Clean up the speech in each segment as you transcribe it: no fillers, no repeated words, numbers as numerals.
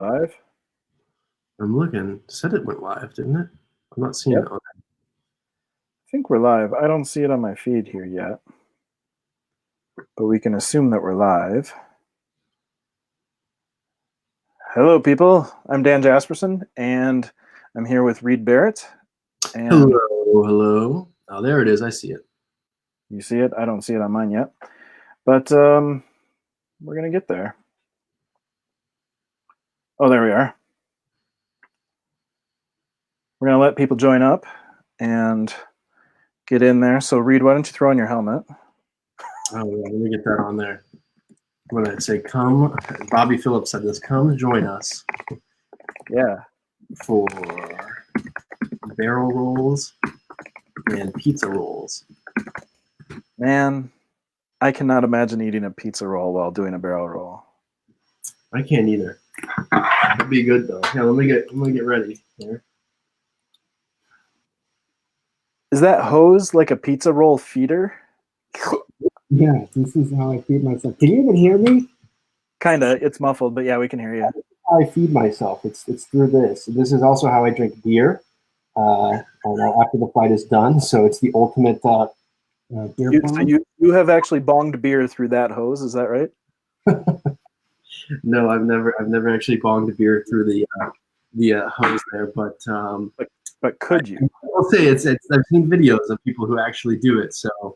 Live? I'm looking. Said it went live, didn't it? I'm not seeing Yep. it on I think we're live. I don't see it on my feed here yet, but we can assume that we're live. Hello, people. I'm Dan Jasperson, and I'm here with Reed Barrett. And Hello. Oh, there it is. I see it. you see it? I don't see it on mine yet, but we're going to get there. Oh, there we are. We're going to let people join up and get in there. So, Reed, why don't you throw on your helmet? Oh, yeah, let me get that on there. I'm going to say, come. Bobby Phillips said this. Come join us. Yeah. For barrel rolls and pizza rolls. Man, I cannot imagine eating a pizza roll while doing a barrel roll. I can't either. That'd be good though. Yeah, let me get ready here. Is that hose like a pizza roll feeder? Yeah, this is how I feed myself. Can you even hear me? Kinda. It's muffled, but yeah, we can hear you. How I feed myself. It's through this. This is also how I drink beer. After the flight is done, so it's the ultimate beer So pong. you have actually bonged beer through that hose, is that right? No, I've never actually bonged a beer through the hose there, but But could you? I'll say it's I've seen videos of people who actually do it, so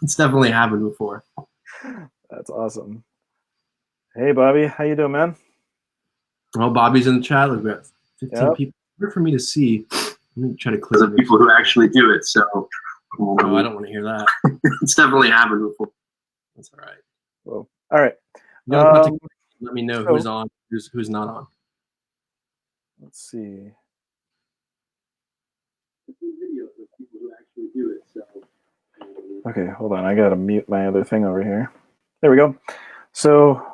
it's definitely happened before. That's awesome. Hey, Bobby, how you doing, man? Well, Bobby's in the chat. We've got 15 people. Hard for me to see. Let me try to clear the people who actually do it. So, no, I don't want to hear that. It's definitely happened before. That's all right. Well, all right. Let me know who's on, who's not on. Let's see. Okay, hold on. I gotta mute my other thing over here. There we go. So,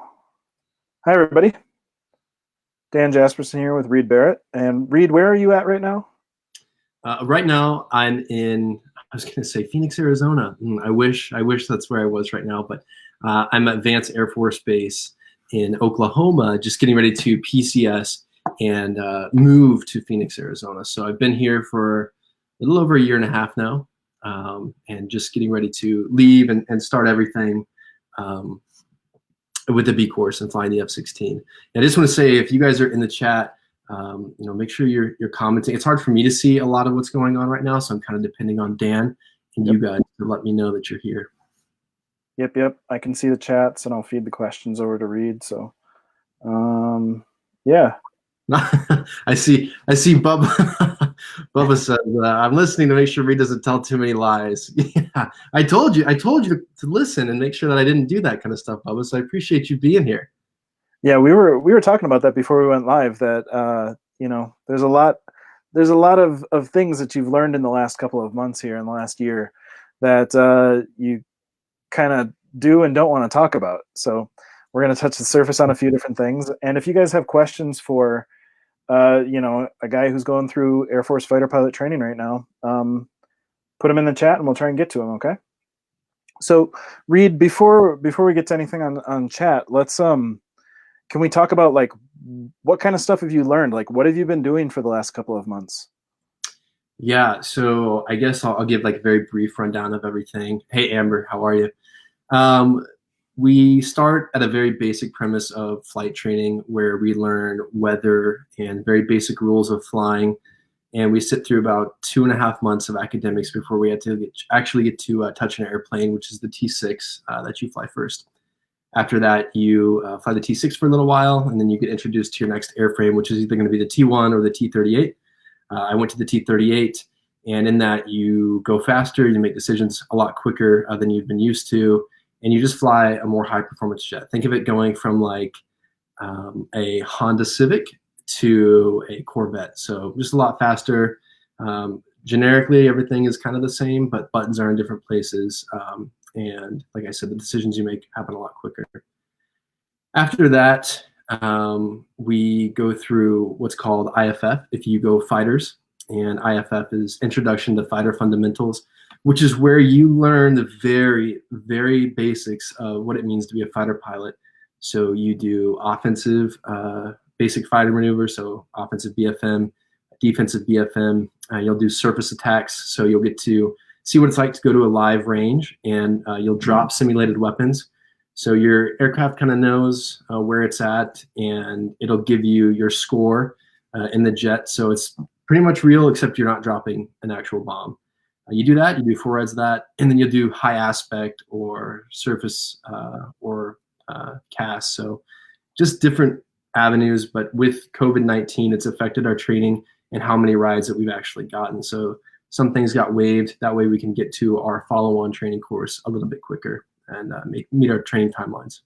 hi everybody. Dan Jasperson here with Reed Barrett. And Reed, where are you at right now? Right now, I'm in. I was going to say Phoenix, Arizona. I wish that's where I was right now, but I'm at Vance Air Force Base in Oklahoma, just getting ready to PCS and move to Phoenix, Arizona. So I've been here for a little over a year and a half now, and just getting ready to leave and start everything with the B course and flying the F-16. And I just want to say, if you guys are in the chat, make sure you're commenting. It's hard for me to see a lot of what's going on right now, so I'm kind of depending on Dan and you guys to let me know that you're here. Yep. I can see the chats, and I'll feed the questions over to Reed. So, yeah. I see Bubba. Bubba says, I'm listening to make sure Reed doesn't tell too many lies. Yeah, I told you to listen and make sure that I didn't do that kind of stuff, Bubba. So I appreciate you being here. Yeah, we were talking about that before we went live. That there's a lot of things that you've learned in the last couple of months here in the last year that you kind of do and don't want to talk about. So we're going to touch the surface on a few different things. And if you guys have questions for a guy who's going through Air Force fighter pilot training right now, put them in the chat and we'll try and get to them. Okay. So Reed, before we get to anything on chat, let's can we talk about like what kind of stuff have you learned? Like what have you been doing for the last couple of months? Yeah, so I guess I'll give like a very brief rundown of everything. Hey Amber, how are you? We start at a very basic premise of flight training where we learn weather and very basic rules of flying. And we sit through about 2.5 months of academics before we actually get to touch an airplane, which is the T6 that you fly first. After that, you fly the T6 for a little while, and then you get introduced to your next airframe, which is either going to be the T1 or the T38. I went to the T38, and in that you go faster, you make decisions a lot quicker than you've been used to, and you just fly a more high-performance jet. Think of it going from like a Honda Civic to a Corvette, so just a lot faster. Generically, everything is kind of the same, but buttons are in different places. And like I said, the decisions you make happen a lot quicker. After that, we go through what's called IFF if you go fighters. And IFF is Introduction to Fighter Fundamentals, which is where you learn the very, very basics of what it means to be a fighter pilot. So you do offensive basic fighter maneuver, so offensive BFM, defensive BFM. You'll do surface attacks, so you'll get to see what it's like to go to a live range, and you'll drop simulated weapons. So your aircraft kind of knows where it's at, and it'll give you your score in the jet. So it's pretty much real, except you're not dropping an actual bomb. You do that, you do 4 reds of that, and then you'll do high aspect or surface or cast. So just different avenues, but with COVID-19, it's affected our training and how many rides that we've actually gotten. So some things got waived. That way we can get to our follow-on training course a little bit quicker and meet our training timelines.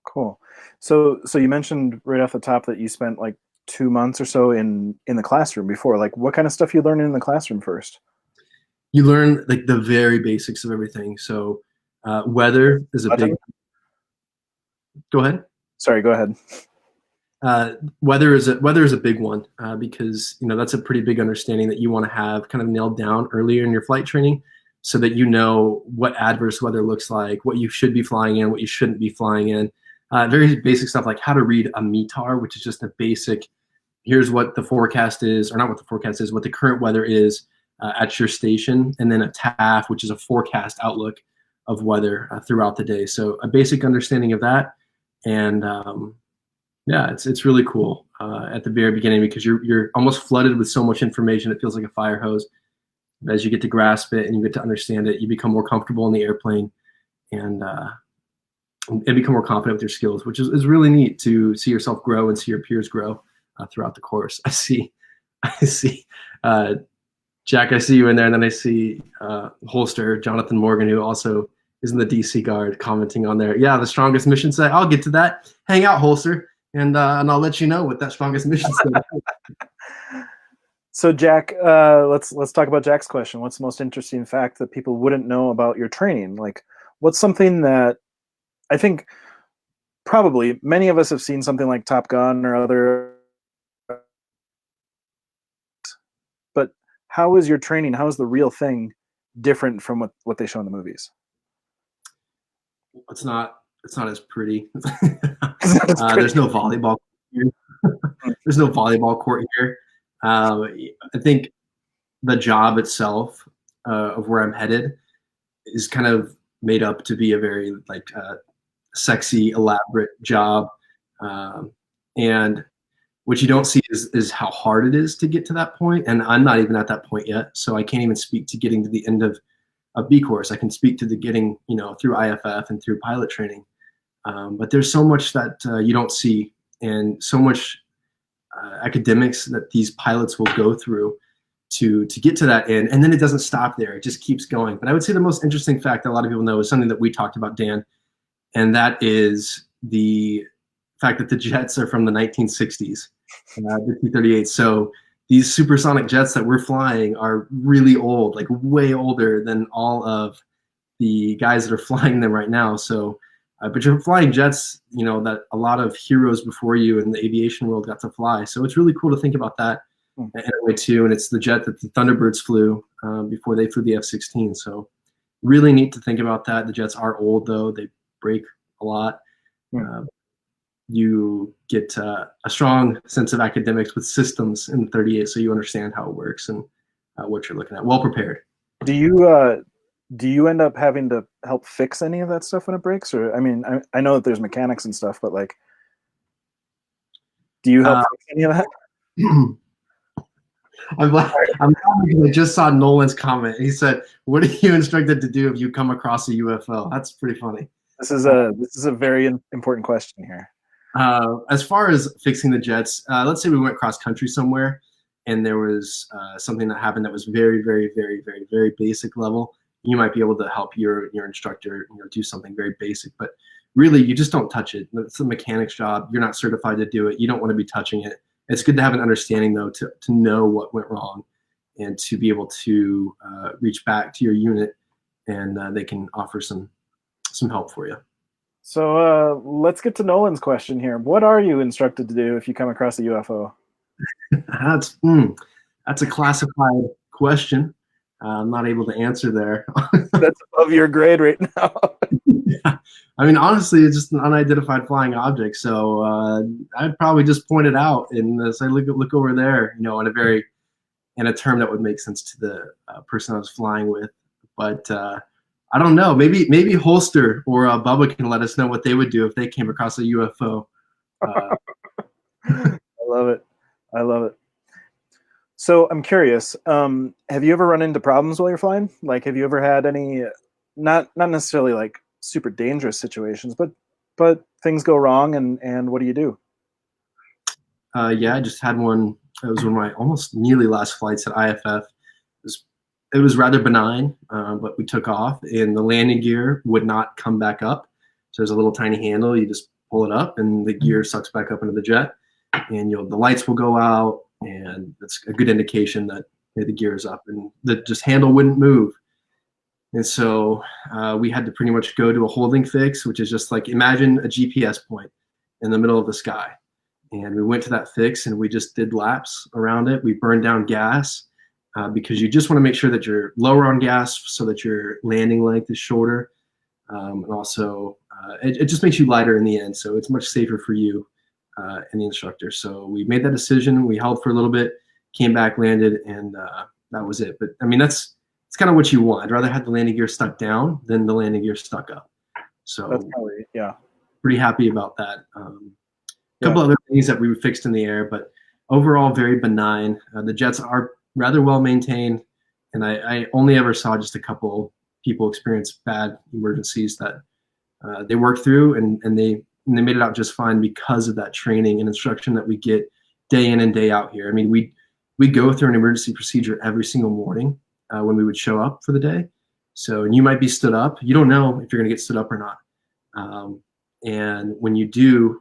Cool. So you mentioned right off the top that you spent like 2 months or so in the classroom before. Like, what kind of stuff you learning in the classroom first? You learn like the very basics of everything. So weather is a big. Go ahead. Sorry, go ahead. Weather is a big one because that's a pretty big understanding that you want to have kind of nailed down earlier in your flight training, so that you know what adverse weather looks like, what you should be flying in, what you shouldn't be flying in. Very basic stuff like how to read a METAR, which is just a basic. Here's what the forecast is, or not what the forecast is, what the current weather is at your station, and then a TAF, which is a forecast outlook of weather throughout the day. So a basic understanding of that, and yeah, it's really cool at the very beginning because you're almost flooded with so much information. It feels like a fire hose. As you get to grasp it and you get to understand it, you become more comfortable in the airplane and become more confident with your skills, which is really neat to see yourself grow and see your peers grow throughout the course. I see, Jack, I see you in there, and then I see Holster, Jonathan Morgan, who also is in the DC Guard, commenting on there. Yeah, the strongest mission set. I'll get to that. Hang out, Holster, and I'll let you know what that strongest mission set is. So Jack, let's talk about Jack's question. What's the most interesting fact that people wouldn't know about your training? Like, what's something that I think probably many of us have seen something like Top Gun or other, but how is your training? How is the real thing different from what they show in the movies? It's not as pretty. There's no volleyball here. There's no volleyball court here. I think the job itself of where I'm headed is kind of made up to be a very sexy, elaborate job, and what you don't see is how hard it is to get to that point. And I'm not even at that point yet, so I can't even speak to getting to the end of a B course. I can speak to the getting through IFF and through pilot training, but there's so much that you don't see, and so much academics that these pilots will go through to get to that end, and then it doesn't stop there. It just keeps going. But I would say the most interesting fact that a lot of people know is something that we talked about, Dan, and that is the fact that the jets are from the 1960s, the T-38. So these supersonic jets that we're flying are really old, like way older than all of the guys that are flying them right now. So, but you're flying jets, that a lot of heroes before you in the aviation world got to fly. So it's really cool to think about that in a way too. And it's the jet that the Thunderbirds flew before they flew the F-16. So really neat to think about that. The jets are old though; they break a lot. You get a strong sense of academics with systems in the 38, so you understand how it works and what you're looking at. Well prepared. Do you end up having to help fix any of that stuff when it breaks? Or I mean, I know that there's mechanics and stuff, but like, do you help fix any of that? I'm glad I just saw Nolan's comment. He said, "What are you instructed to do if you come across a UFO?" That's pretty funny. This is a very important question here. As far as fixing the jets, let's say we went cross country somewhere, and there was something that happened that was very, very, very, very, very basic level. You might be able to help your instructor, do something very basic, but really you just don't touch it. It's a mechanic's job. You're not certified to do it. You don't want to be touching it. It's good to have an understanding though, to know what went wrong and to be able to reach back to your unit, and they can offer some help for you. So let's get to Nolan's question here. What are you instructed to do if you come across a UFO? That's a classified question. I'm not able to answer there. That's above your grade right now. Yeah. I mean, honestly, it's just an unidentified flying object. So I'd probably just point it out and say, look over there, in a term that would make sense to the person I was flying with. But I don't know. Maybe Holster or Bubba can let us know what they would do if they came across a UFO. I love it. I love it. So I'm curious. Have you ever run into problems while you're flying? Like, have you ever had any, not necessarily like super dangerous situations, but things go wrong, and what do you do? Yeah, I just had one. It was one of my almost nearly last flights at IFF. It was rather benign, but we took off, and the landing gear would not come back up. So there's a little tiny handle. You just pull it up, and the gear sucks back up into the jet, and the lights will go out, and that's a good indication that the gear is up, and the just handle wouldn't move. And so we had to pretty much go to a holding fix, which is just like imagine a GPS point in the middle of the sky. And we went to that fix and we just did laps around it. We burned down gas because you just want to make sure that you're lower on gas so that your landing length is shorter. And also, it just makes you lighter in the end. So it's much safer for you and the instructor. So we made that decision. We held for a little bit, came back, landed, and that was it. But I mean, it's kind of what you want. I'd rather have the landing gear stuck down than the landing gear stuck up. So That's probably, yeah. Pretty happy about that. A couple other things that we fixed in the air, but overall very benign. The jets are rather well maintained, and I only ever saw just a couple people experience bad emergencies that they worked through, and they made it out just fine because of that training and instruction that we get day in and day out here. I mean, we go through an emergency procedure every single morning when we would show up for the day. So, and you might be stood up. You don't know if you're going to get stood up or not. And when you do,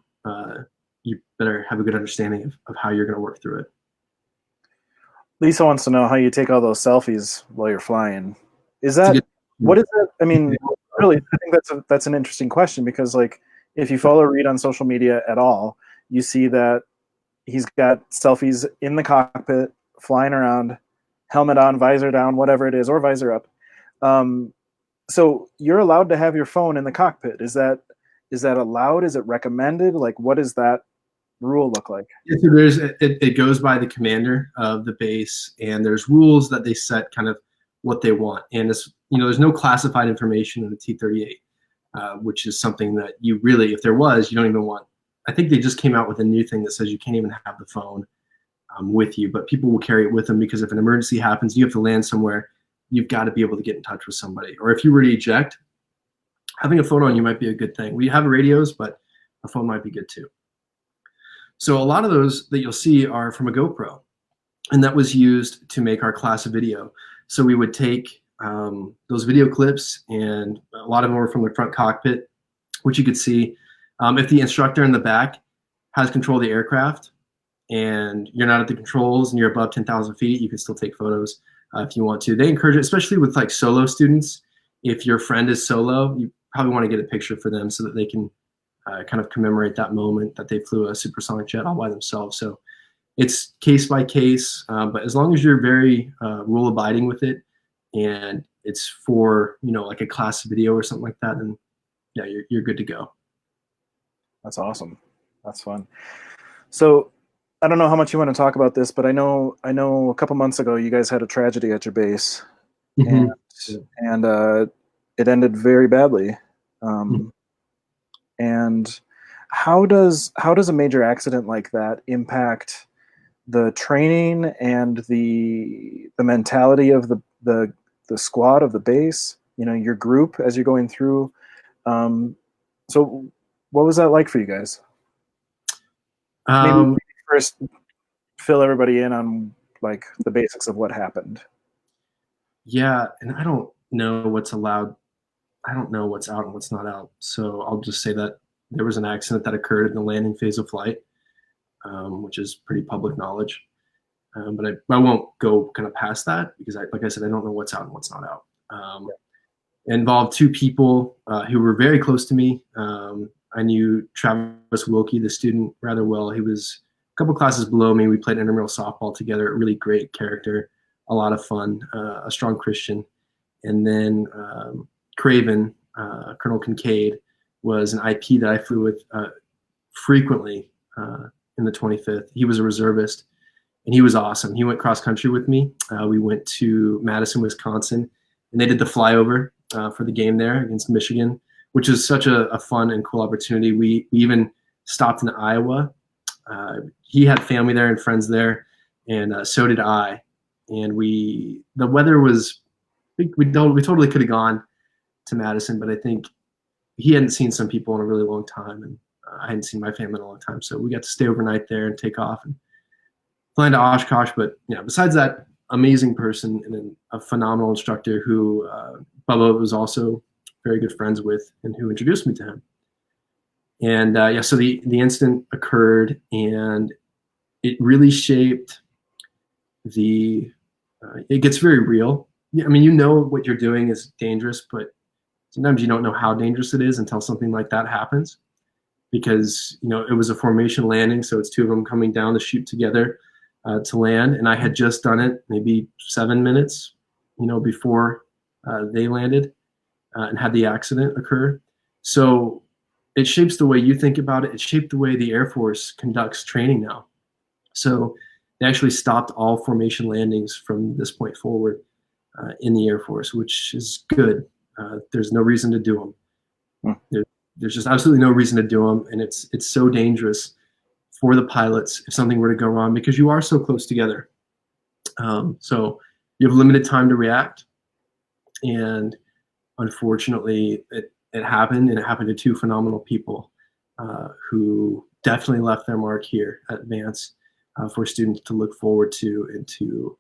you better have a good understanding of how you're going to work through it. Lisa wants to know how you take all those selfies while you're flying. What is that? I mean, really, I think that's an interesting question because, like, if you follow Reed on social media at all, you see that he's got selfies in the cockpit, flying around, helmet on, visor down, whatever it is, or visor up. So you're allowed to have your phone in the cockpit. Is that allowed? Is it recommended? Like, what does that rule look like? Yeah, so it goes by the commander of the base, and there's rules that they set kind of what they want. And it's, there's no classified information in the T-38, which is something that you really, if there was, you don't even want. I think they just came out with a new thing that says you can't even have the phone with you, but people will carry it with them because if an emergency happens, you have to land somewhere, you've got to be able to get in touch with somebody. Or if you were to eject, having a phone on you might be a good thing. We have radios, but a phone might be good too. So a lot of those that you'll see are from a GoPro, and that was used to make our class video. So we would take those video clips, and a lot of them were from the front cockpit, which you could see. If the instructor in the back has control of the aircraft and you're not at the controls and you're above 10,000 feet, you can still take photos if you want to. They encourage it, especially with like solo students. If your friend is solo, you probably want to get a picture for them so that they can kind of commemorate that moment that they flew a supersonic jet all by themselves. So it's case by case, but as long as you're very rule abiding with it and it's for, like a class video or something like that, then yeah, you're good to go. That's awesome. That's fun. So I don't know how much you want to talk about this, but I know a couple months ago you guys had a tragedy at your base, Mm-hmm. and it ended very badly. And how does a major accident like that impact the training and the mentality of the squad of the base? Your group as you're going through. So what was that like for you guys? Maybe first fill everybody in on like the basics of what happened. Yeah, and I don't know what's allowed. I don't know what's out and what's not out. So I'll just say that there was an accident that occurred in the landing phase of flight, which is pretty public knowledge. But I won't go kind of past that because, like I said, I don't know what's out and what's not out. It involved two people who were very close to me. I knew Travis Wilkie, the student, rather well. He was a couple classes below me. We played intramural softball together. A really great character, a lot of fun, a strong Christian. And then Craven, Colonel Kincaid, was an IP that I flew with frequently in the 25th. He was a reservist, and he was awesome. He went cross country with me. We went to Madison, Wisconsin, and they did the flyover for the game there against Michigan, which is such a fun and cool opportunity. We even stopped in Iowa. He had family there and friends there, and so did I. And the weather was, we totally could have gone to Madison, but I think he hadn't seen some people in a really long time, and I hadn't seen my family in a long time. So we got to stay overnight there and take off and fly into Oshkosh. But yeah, besides that, amazing person and a phenomenal instructor who Bubba was also very good friends with and who introduced me to him. And yeah, so the incident occurred, and it really shaped it gets very real. I mean, you know what you're doing is dangerous, but sometimes you don't know how dangerous it is until something like that happens, because it was a formation landing, so it's two of them coming down the chute together to land, and I had just done it maybe 7 minutes before they landed and had the accident occur. So it shapes the way you think about it. It shaped the way the Air Force conducts training now. So they actually stopped all formation landings from this point forward in the Air Force, which is good. There's no reason to do them. There's just absolutely no reason to do them, and it's so dangerous for the pilots if something were to go wrong, because you are so close together. So you have limited time to react, and unfortunately, it happened, and it happened to two phenomenal people who definitely left their mark here at Vance for students to look forward to and to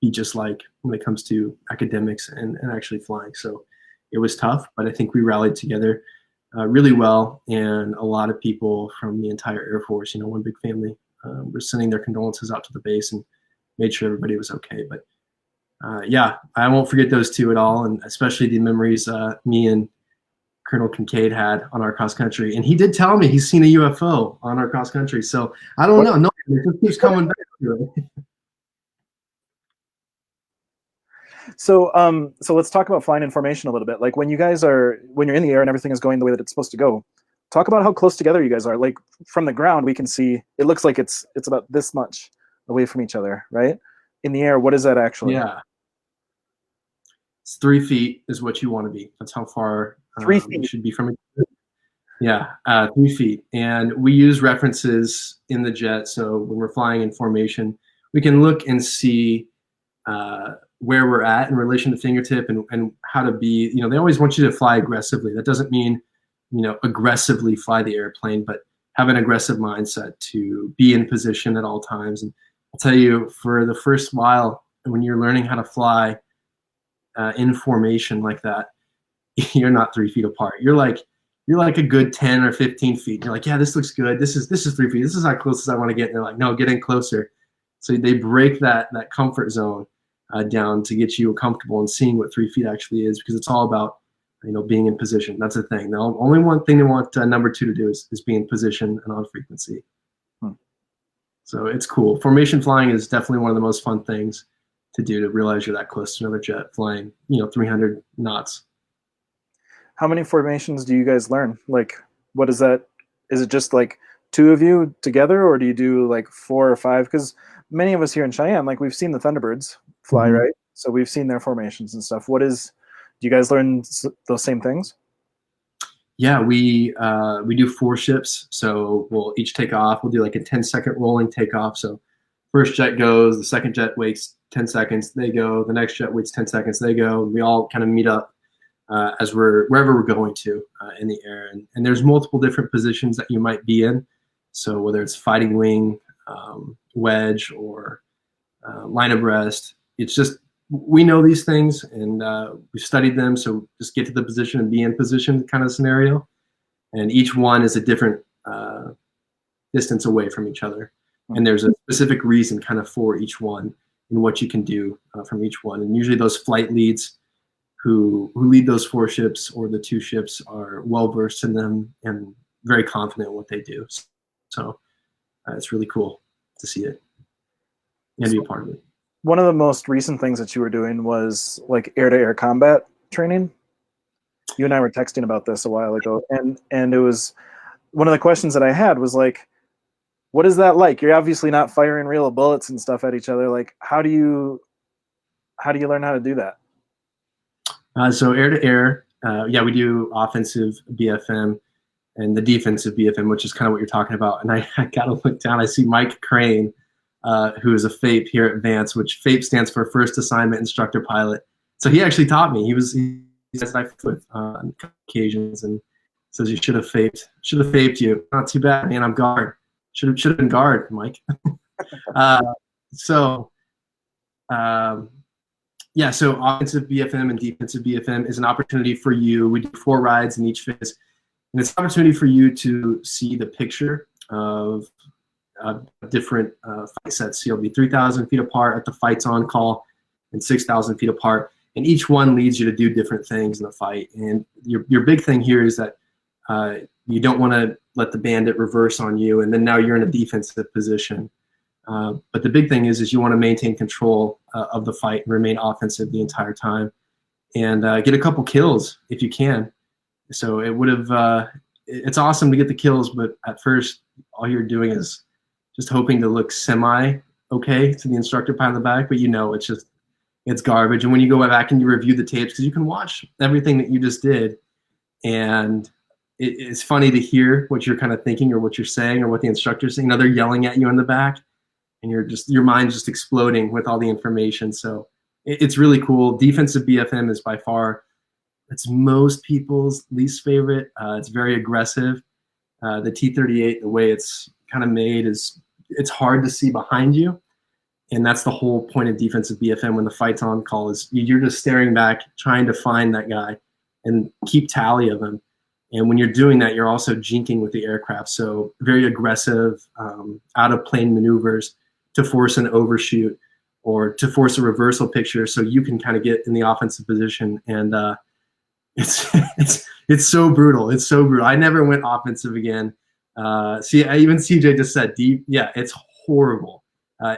be just like when it comes to academics and actually flying. So it was tough, but I think we rallied together really well, and a lot of people from the entire Air Force, one big family, were sending their condolences out to the base and made sure everybody was okay. But yeah, I won't forget those two at all, and especially the memories me and Colonel Kincaid had on our cross country. And he did tell me he's seen a UFO on our cross country. So I don't know. No, it just keeps coming back to it. So let's talk about flying in formation a little bit. Like when you're in the air and everything is going the way that it's supposed to go, talk about how close together you guys are. Like from the ground, we can see, it looks like it's about this much away from each other, right? In the air, what is that actually? Yeah. It's 3 feet is what you want to be. That's how far 3 feet you should be from it. Yeah, 3 feet. And we use references in the jet. So when we're flying in formation, we can look and see where we're at in relation to fingertip and how to be, they always want you to fly aggressively. That doesn't mean, aggressively fly the airplane, but have an aggressive mindset to be in position at all times. And I'll tell you, for the first while, when you're learning how to fly in formation like that, you're not 3 feet apart. You're like a good 10 or 15 feet. You're like, yeah, this looks good. This is 3 feet. This is how close as I want to get. And they're like, no, get in closer. So they break that comfort zone down to get you comfortable and seeing what 3 feet actually is, because it's all about being in position. That's the thing. The only one thing they want number two to do is be in position and on frequency. So it's cool. Formation flying is definitely one of the most fun things to do, to realize you're that close to another jet flying 300 knots. How many formations do you guys learn? Like, what is that? Is it just like two of you together, or do you do like 4 or 5? Because many of us here in Cheyenne, like we've seen the Thunderbirds fly, right? So we've seen their formations and stuff. Do you guys learn those same things? Yeah, we do 4 ships. So we'll each take off. We'll do like a 10-second rolling takeoff. So first jet goes, the second jet waits 10 seconds, they go. The next jet waits 10 seconds, they go. We all kind of meet up as wherever we're going to in the air. And there's multiple different positions that you might be in. So whether it's fighting wing, wedge, or line abreast, it's just, we know these things, and we've studied them. So just get to the position and be in position kind of scenario. And each one is a different distance away from each other. And there's a specific reason kind of for each one and what you can do from each one. And usually those flight leads who lead those 4 ships or the 2 ships are well-versed in them and very confident in what they do. So it's really cool to see it and be a part of it. one of the most recent things that you were doing was like air-to-air combat training. You and I were texting about this a while ago, and it was one of the questions that I had was like, what is that like? You're obviously not firing real bullets and stuff at each other. Like, how do you learn how to do that? So air to air, yeah, we do offensive BFM and the defensive BFM, which is kind of what you're talking about. And I got to look down. I see Mike Crane, who is a FAPE here at Vance, which FAPE stands for First Assignment Instructor Pilot. So he actually taught me. He says I flipped on occasions and says you should have FAPed you. Not too bad, man. I'm guard. Should have been guard, Mike. So. Yeah, so offensive BFM and defensive BFM is an opportunity for you. We do 4 rides in each phase, and it's an opportunity for you to see the picture of different fight sets. So you'll be 3,000 feet apart at the fights on call and 6,000 feet apart, and each one leads you to do different things in the fight. And your big thing here is that you don't want to let the bandit reverse on you, and then now you're in a defensive position. But the big thing is you want to maintain control of the fight and remain offensive the entire time, and get a couple kills if you can. So it would have. It's awesome to get the kills, but at first, all you're doing is just hoping to look semi okay to the instructor behind the back. But it's garbage. And when you go back and you review the tapes, because you can watch everything that you just did, and it's funny to hear what you're kind of thinking or what you're saying or what the instructor's saying. They're yelling at you in the back. And your mind's just exploding with all the information. So it's really cool. Defensive BFM is by far, it's most people's least favorite. It's very aggressive. The T-38, the way it's kind of made it's hard to see behind you. And that's the whole point of defensive BFM when the fight's on call is you're just staring back, trying to find that guy and keep tally of him. And when you're doing that, you're also jinking with the aircraft. So very aggressive, out of plane maneuvers to force an overshoot or to force a reversal picture so you can kind of get in the offensive position. And it's so brutal. It's so brutal. I never went offensive again. Even CJ just said deep. Yeah, it's horrible.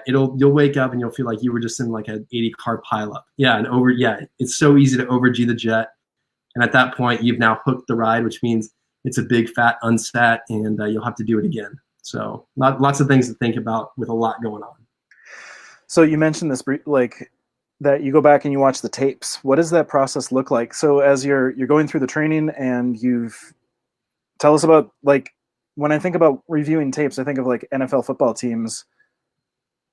You'll wake up and you'll feel like you were just in like an 80-car pileup. Yeah, it's so easy to over G the jet. And at that point, you've now hooked the ride, which means it's a big fat unsat, and you'll have to do it again. So lots of things to think about with a lot going on. So you mentioned this, like that you go back and you watch the tapes. What does that process look like? So as you're going through the training and tell us about, like, when I think about reviewing tapes, I think of like NFL football teams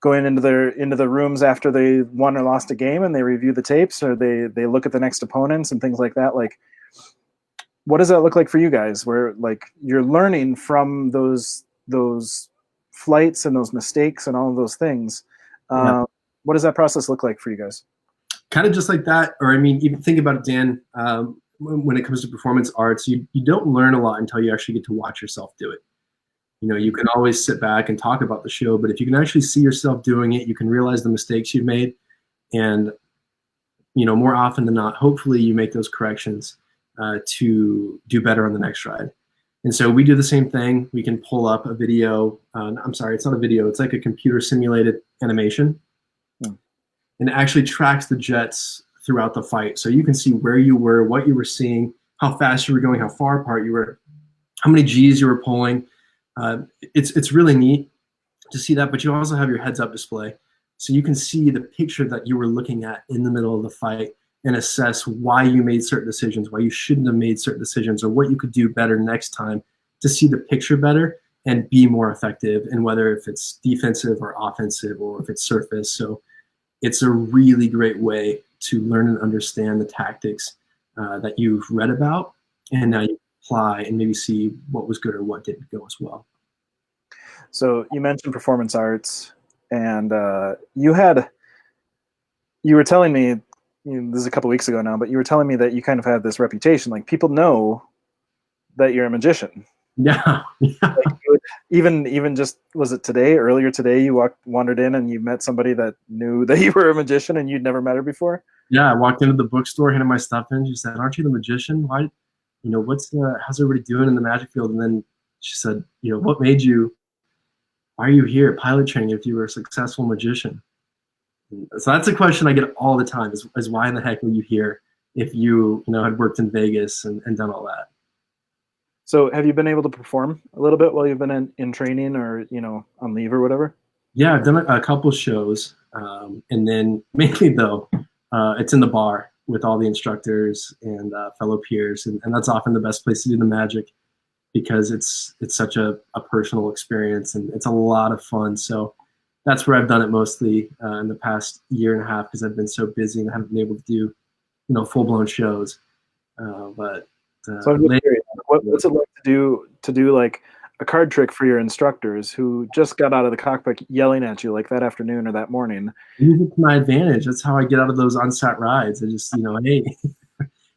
going into the rooms after they won or lost a game and they review the tapes, or they look at the next opponents and things like that. Like, what does that look like for you guys, where like you're learning from those flights and those mistakes and all of those things? Yeah. What does that process look like for you guys? Kind of just like that. Or I mean, even think about it, Dan, when it comes to performance arts, you don't learn a lot until you actually get to watch yourself do it. You can always sit back and talk about the show, but if you can actually see yourself doing it, you can realize the mistakes you've made. And, more often than not, hopefully you make those corrections to do better on the next ride. And so we do the same thing. We can pull up a video. I'm sorry, it's not a video. It's like a computer simulated animation. And it actually tracks the jets throughout the fight. So you can see where you were, what you were seeing, how fast you were going, how far apart you were, how many G's you were pulling. It's really neat to see that, but you also have your heads-up display. So you can see the picture that you were looking at in the middle of the fight and assess why you made certain decisions, why you shouldn't have made certain decisions, or what you could do better next time to see the picture better and be more effective, and whether if it's defensive or offensive or if it's surface. So it's a really great way to learn and understand the tactics that you've read about, and now you apply and maybe see what was good or what didn't go as well. So you mentioned performance arts, and you were telling me, this is a couple weeks ago now, but you were telling me that you kind of have this reputation, like people know that you're a magician. Yeah. Like even just, was it earlier today, you wandered in and you met somebody that knew that you were a magician and you'd never met her before? Yeah, I walked into the bookstore, handed my stuff in. She said, "Aren't you the magician? Why, how's everybody doing in the magic field?" And then she said, why are you here pilot training if you were a successful magician? So that's a question I get all the time: is why in the heck are you here if you know had worked in Vegas and done all that? So have you been able to perform a little bit while you've been in training or, on leave or whatever? Yeah, I've done a couple shows, and then mainly though, it's in the bar with all the instructors and fellow peers, and that's often the best place to do the magic because it's such a personal experience and it's a lot of fun. So that's where I've done it mostly in the past year and a half because I've been so busy and haven't been able to do full blown shows. But So I'm just later, curious, what's it like to do like a card trick for your instructors who just got out of the cockpit yelling at you like that afternoon or that morning? use it to my advantage. That's how I get out of those on-sat rides. I just hey,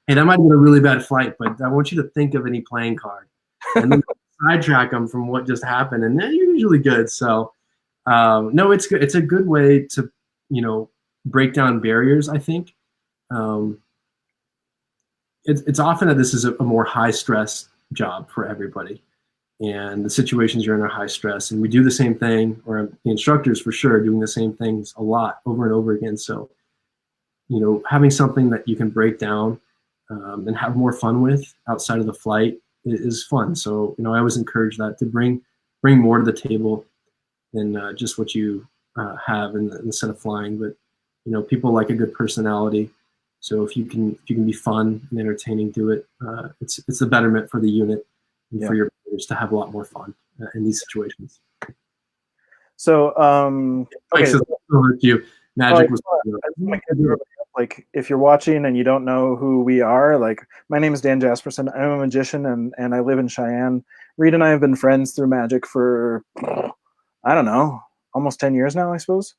hey, that might have been a really bad flight, but I want you to think of any playing card and then sidetrack them from what just happened, and they're usually good. So no, it's good. It's a good way to break down barriers. I think um, it's often that this is a more high stress job for everybody, and the situations you're in are high stress, and we do the same thing, or the instructors for sure are doing the same things a lot over and over again. So having something that you can break down and have more fun with outside of the flight is fun. So I always encourage that to bring more to the table than just what you have instead of flying. But people like a good personality. So if you can be fun and entertaining, do it. It's the betterment for the unit and for your players to have a lot more fun in these situations. So okay. So you magic was like if you're watching and you don't know who we are, like my name is Dan Jasperson. I'm a magician and I live in Cheyenne. Reed and I have been friends through magic for I don't know, almost 10 years now, I suppose.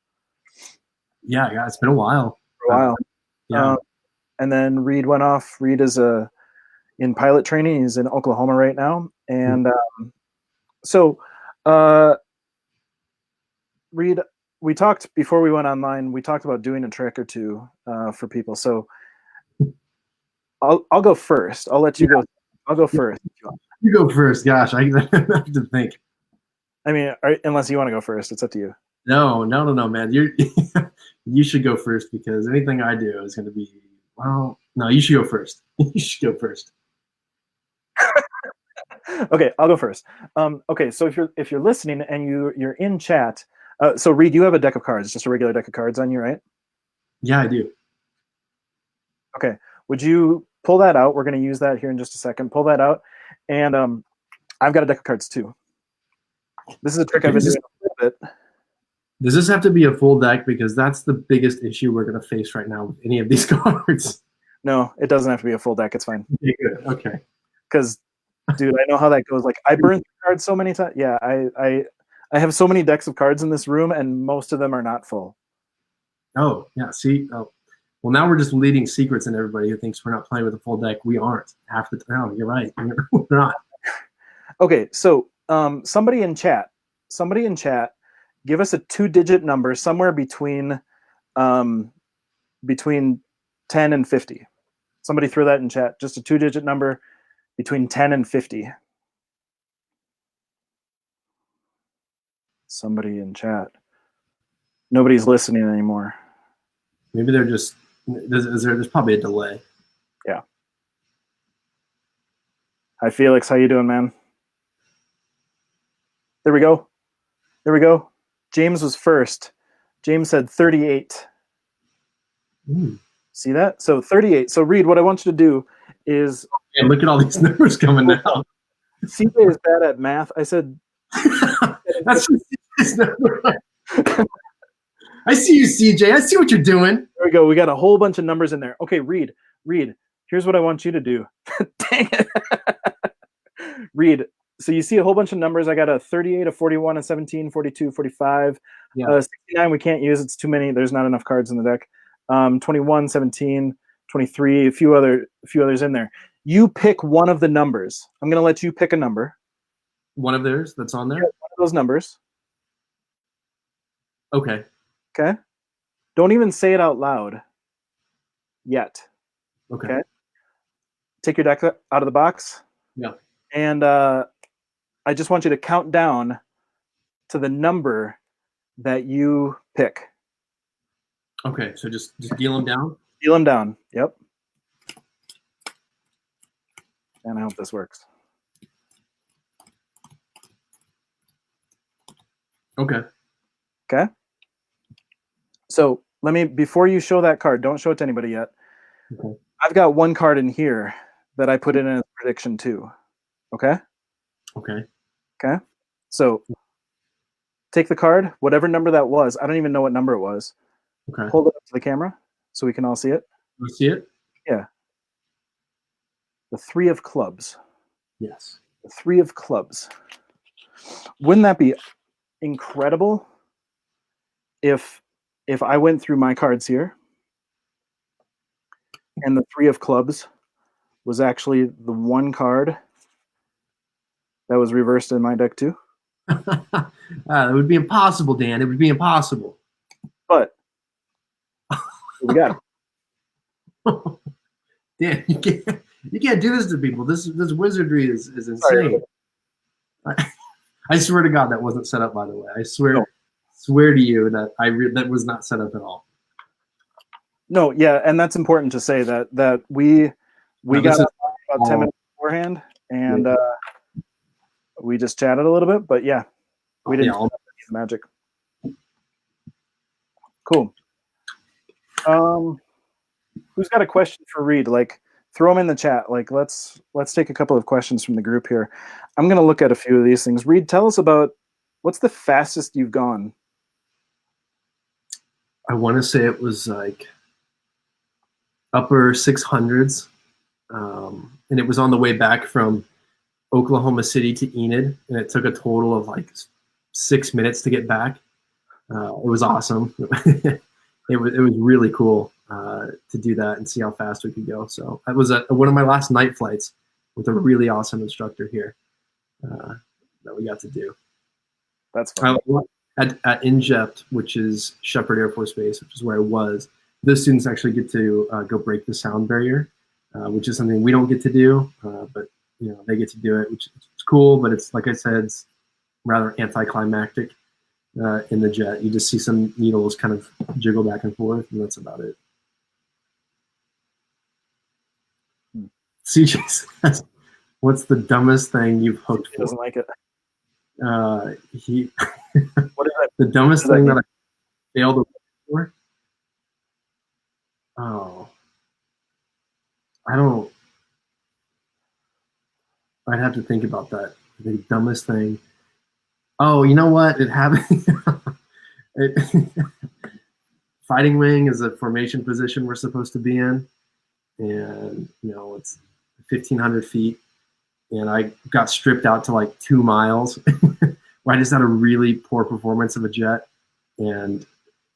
Yeah, it's been a while. For a while. Yeah. And then Reed went off. Reed is in pilot training. He's in Oklahoma right now. And so Reed, we talked before we went online. We talked about doing a trick or two for people. So I'll go first. I'll let you go. I'll go first. You go first. Gosh, I have to think. I mean, unless you want to go first, it's up to you. No, man. You should go first because anything I do is going to be well. No, you should go first. You should go first. Okay, I'll go first. Okay, so if you're listening and you're in chat, so Reed, you have a deck of cards, just a regular deck of cards on you, right? Yeah, I do. Okay, would you pull that out? We're going to use that here in just a second. Pull that out, and I've got a deck of cards too. This is a trick I've been doing a little bit. Does this have to be a full deck? Because that's the biggest issue we're going to face right now with any of these cards. No, it doesn't have to be a full deck. It's fine. Okay, good. Okay. Because, dude, I know how that goes. Like, I burned cards so many times. Yeah, I have so many decks of cards in this room, and most of them are not full. Oh, yeah. See? Oh. Well, now we're just leading secrets in everybody who thinks we're not playing with a full deck. We aren't. Half the time. No, you're right. We're not. Okay, so somebody in chat, give us a 2-digit number somewhere between 10 and 50. Somebody throw that in chat. Just a 2-digit number between 10 and 50. Somebody in chat. Nobody's listening anymore. Maybe they're just there's probably a delay. Yeah. Hi Felix, how you doing, man? There we go. James was first. James said 38. See that? So 38. So Reed, what I want you to do is look at all these numbers coming out. CJ is bad at math. I said that's his number. I see you, CJ. I see what you're doing. There we go. We got a whole bunch of numbers in there. Okay, Reed, here's what I want you to do. Dang it. Reed, so you see a whole bunch of numbers. I got a 38, a 41, a 17, 42, 45. Yeah. 69 we can't use. It's too many. There's not enough cards in the deck. 21, 17, 23, a few others in there. You pick one of the numbers. I'm going to let you pick a number. One of theirs that's on there? Yeah, one of those numbers. Okay. Okay. Don't even say it out loud yet. Okay. Take your deck out of the box. Yeah. And I just want you to count down to the number that you pick. Okay, so just deal them down. Deal them down. Yep. And I hope this works. Okay. Okay. So let me, before you show that card, don't show it to anybody yet. Okay. I've got one card in here that I put in as prediction too. Okay. Okay. Okay. So take the card, whatever number that was. I don't even know what number it was. Okay. Hold it up to the camera so we can all see it. You see it? Yeah. The 3 of clubs. Yes. The 3 of clubs. Wouldn't that be incredible if I went through my cards here and the 3 of clubs was actually the one card that was reversed in my deck too? It would be impossible, Dan. It would be impossible. But we got it. Dan, you can't do this to people. This wizardry is insane. I swear to God that wasn't set up, by the way. I swear to you that that was not set up at all. No, yeah, and that's important to say that we got up about 10 minutes beforehand, and we just chatted a little bit, but yeah, we didn't do the magic. Cool. Who's got a question for Reed? Like, throw them in the chat. Like, let's take a couple of questions from the group here. I'm going to look at a few of these things. Reed, tell us about what's the fastest you've gone? I want to say it was like upper 600s, and it was on the way back from Oklahoma City to Enid, and it took a total of like 6 minutes to get back. It was awesome. It was really cool to do that and see how fast we could go. So that was one of my last night flights with a really awesome instructor here that we got to do. That's fun. At Instruct, which is Shepherd Air Force Base, which is where I was. Those students actually get to go break the sound barrier, which is something we don't get to do, but they get to do it, which is cool. But it's, like I said, it's rather anticlimactic. In the jet, you just see some needles kind of jiggle back and forth, and that's about it. CJ says, "What's the dumbest thing you've hooked for?" He doesn't like it. What is that? The dumbest thing that I failed to hook for? Oh, I don't. I'd have to think about that. The dumbest thing. Oh, you know what? It happened. Fighting wing is a formation position we're supposed to be in, and it's 1,500 feet, and I got stripped out to like 2 miles, where I just had a really poor performance of a jet, and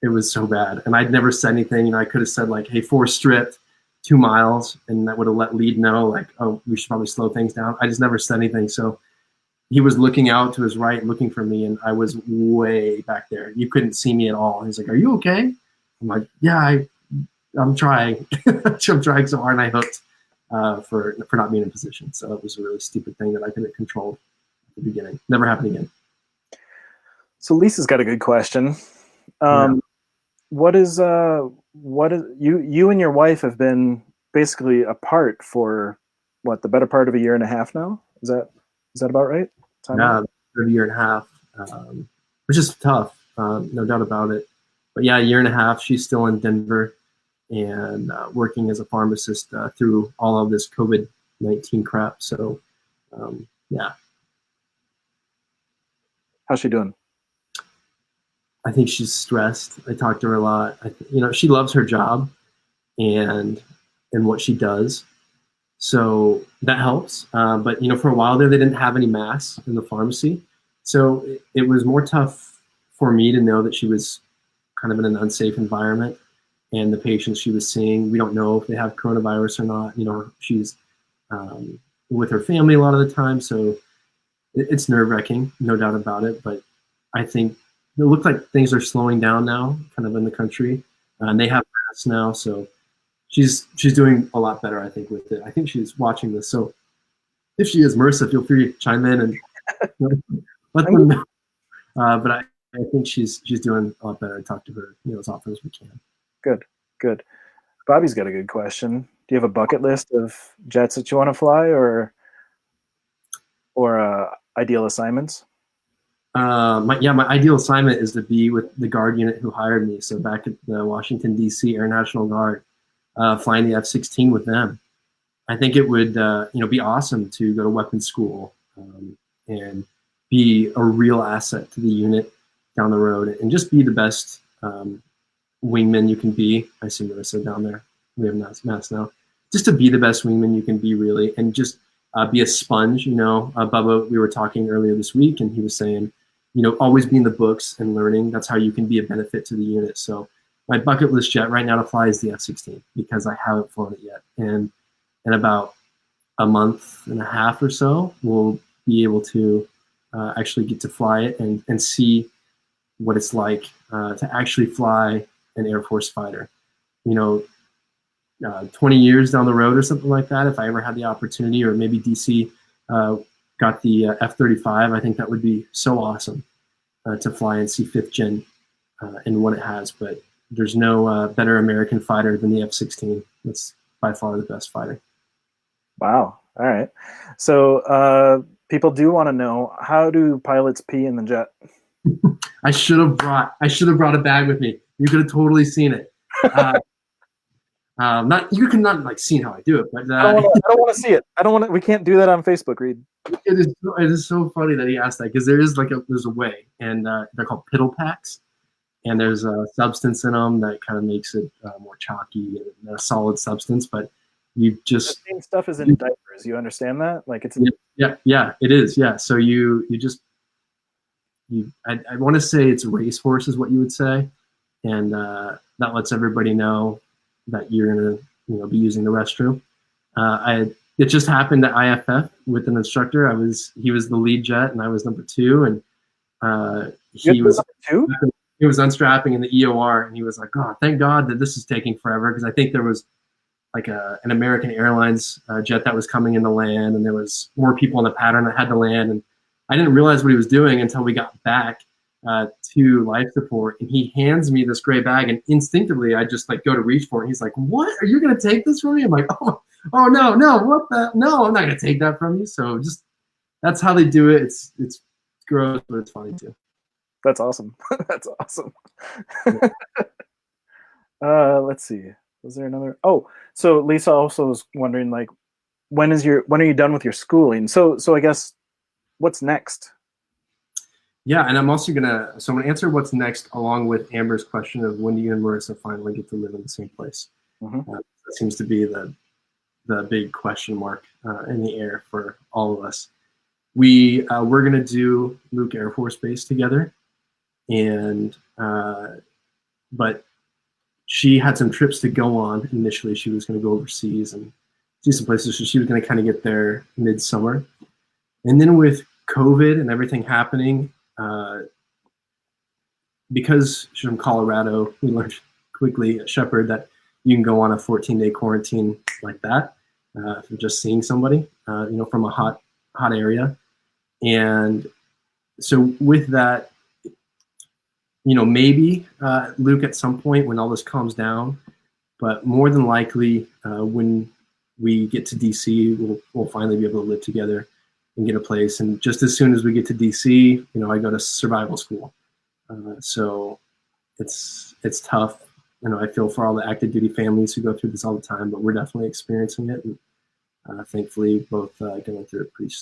it was so bad. And I'd never said anything. I could have said like, "Hey, 4 stripped, 2 miles," and that would have let lead know like, "Oh, we should probably slow things down." I just never said anything. So he was looking out to his right, looking for me, and I was way back there. You couldn't see me at all. He's like, "Are you okay?" I'm like, "Yeah, I'm trying." I'm trying so hard, and I hooked for not being in position. So that was a really stupid thing that I could have controlled at the beginning. Never happened again. So Lisa's got a good question. What is you and your wife have been basically apart for what, the better part of a year and a half now? Is that about right? Yeah, a year and a half, which is tough, no doubt about it. But yeah, a year and a half. She's still in Denver and working as a pharmacist through all of this COVID-19 crap. So yeah. How's she doing? I think she's stressed. I talk to her a lot. She loves her job and what she does. So that helps. But, for a while there, they didn't have any masks in the pharmacy. So it was more tough for me to know that she was kind of in an unsafe environment. And the patients she was seeing, we don't know if they have coronavirus or not. She's with her family a lot of the time. So it's nerve-wracking, no doubt about it. But I think it looks like things are slowing down now, kind of in the country. And they have masks now. So she's doing a lot better, I think, with it. I think she's watching this. So if she is, Marissa, feel free to chime in and let them know. But I think she's doing a lot better. I talk to her as often as we can. Good, good. Bobby's got a good question. Do you have a bucket list of jets that you want to fly, or ideal assignments? My ideal assignment is to be with the Guard unit who hired me. So back at the Washington D.C. Air National Guard, flying the F-16 with them. I think it would be awesome to go to weapons school and be a real asset to the unit down the road, and just be the best wingman you can be. I see Marissa down there. We have masks now. Just to be the best wingman you can be, really, and just be a sponge. Bubba, we were talking earlier this week, and he was saying, always be in the books and learning. That's how you can be a benefit to the unit. So my bucket list jet right now to fly is the F-16, because I haven't flown it yet. And in about a month and a half or so, we'll be able to actually get to fly it and see what it's like to actually fly an Air Force fighter. 20 years down the road or something like that, if I ever had the opportunity, or maybe DC got the F-35, I think that would be so awesome to fly and see 5th gen and what it has. But there's no better American fighter than the F-16. It's by far the best fighter. Wow. All right. So people do want to know, how do pilots pee in the jet? I should have brought a bag with me. You could have totally seen it. You could not like seen how I do it, but I don't want to see it. I don't want to. We can't do that on Facebook, Reed. It is so funny that he asked that, because there's a way, and they're called piddle packs, and there's a substance in them that kind of makes it more chalky and a solid substance. But you just, the same stuff is in diapers. You understand that? Like it's yeah, it is. Yeah, so I want to say it's racehorse is what you would say, and that lets everybody know that you're gonna be using the restroom. It just happened at IFF with an instructor. He was the lead jet and I was number 2, and he was unstrapping in the EOR, and he was like, "Oh, thank God that this is taking forever," because I think there was like an American Airlines jet that was coming in to land, and there was more people in the pattern that had to land, and I didn't realize what he was doing until we got back to life support, and he hands me this gray bag, and instinctively I just go to reach for it. He's like, "What? Are you gonna take this from me?" I'm like, oh no, what the? No, I'm not gonna take that from you. So just, that's how they do it. It's gross, but it's funny too. That's awesome. That's awesome. Let's see. Was there another? Oh, so Lisa also was wondering, when are you done with your schooling? So I guess, what's next? Yeah, and I'm gonna answer what's next along with Amber's question of when do you and Marissa finally get to live in the same place. Mm-hmm. That seems to be the big question mark in the air for all of us. We're gonna do Luke Air Force Base together, and but she had some trips to go on initially. She was gonna go overseas and see some places, so she was gonna kind of get there midsummer, and then with COVID and everything happening. Because she's from Colorado, we learned quickly at Shepherd that you can go on a 14-day quarantine like that if you're just seeing somebody, from a hot area. And so with that, maybe Luke at some point when all this calms down, but more than likely when we get to DC, we'll finally be able to live together and get a place. And just as soon as we get to DC, I go to survival school. So it's tough. I feel for all the active duty families who go through this all the time, but we're definitely experiencing it. And thankfully, both going through it pretty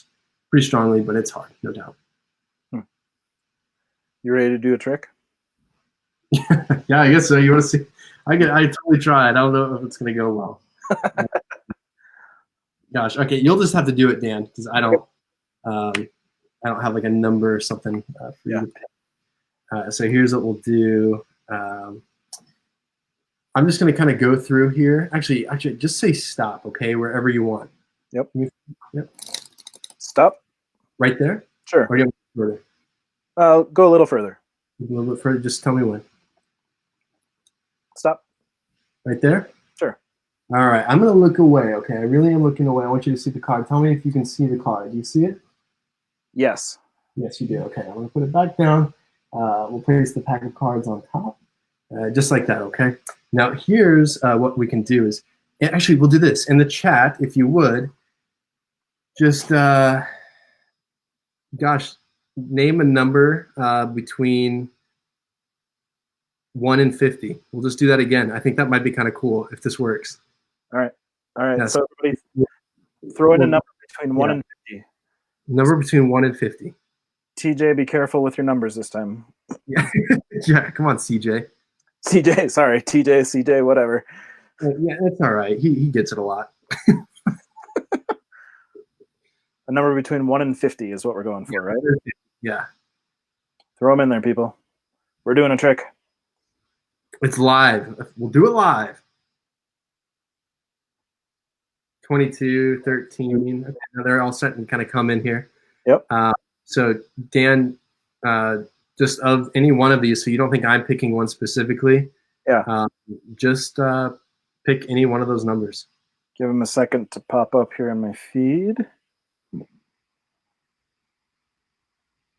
strongly, but it's hard, no doubt. You ready to do a trick? Yeah, I guess so. You want to see? I totally try. I don't know if it's going to go well. Gosh, okay, you'll just have to do it, Dan, because I don't have a number or something for you to pick. So here's what we'll do. I'm just going to kind of go through here. Actually, just say stop, okay, wherever you want. Yep. Yep. Stop. Right there? Sure. Or do you want further? Go a little further. A little bit further. Just tell me when. Stop. Right there? Sure. All right. I'm going to look away, okay? I really am looking away. I want you to see the card. Tell me if you can see the card. Do you see it? Yes. Yes, you do. Okay. I'm going to put it back down. We'll place the pack of cards on top. Just like that, okay? Now here's what we can do is, actually we'll do this in the chat if you would. Just gosh, name a number between 1 and 50. We'll just do that again. I think that might be kind of cool if this works. All right. Yes. So everybody throw in a number between 1 and 50. Number between 1 and 50. TJ, be careful with your numbers this time. Yeah, yeah. Come on, CJ. CJ, sorry, TJ, CJ, whatever. Yeah, it's all right. He gets it a lot. A number between 1 and 50 is what we're going for, right? Yeah. Throw them in there, people. We're doing a trick. It's live. We'll do it live. 22, 13. Okay, now they're all starting to kind of come in here. Yep. So Dan, just of any one of these, so you don't think I'm picking one specifically. Yeah. Just pick any one of those numbers. Give them a second to pop up here in my feed.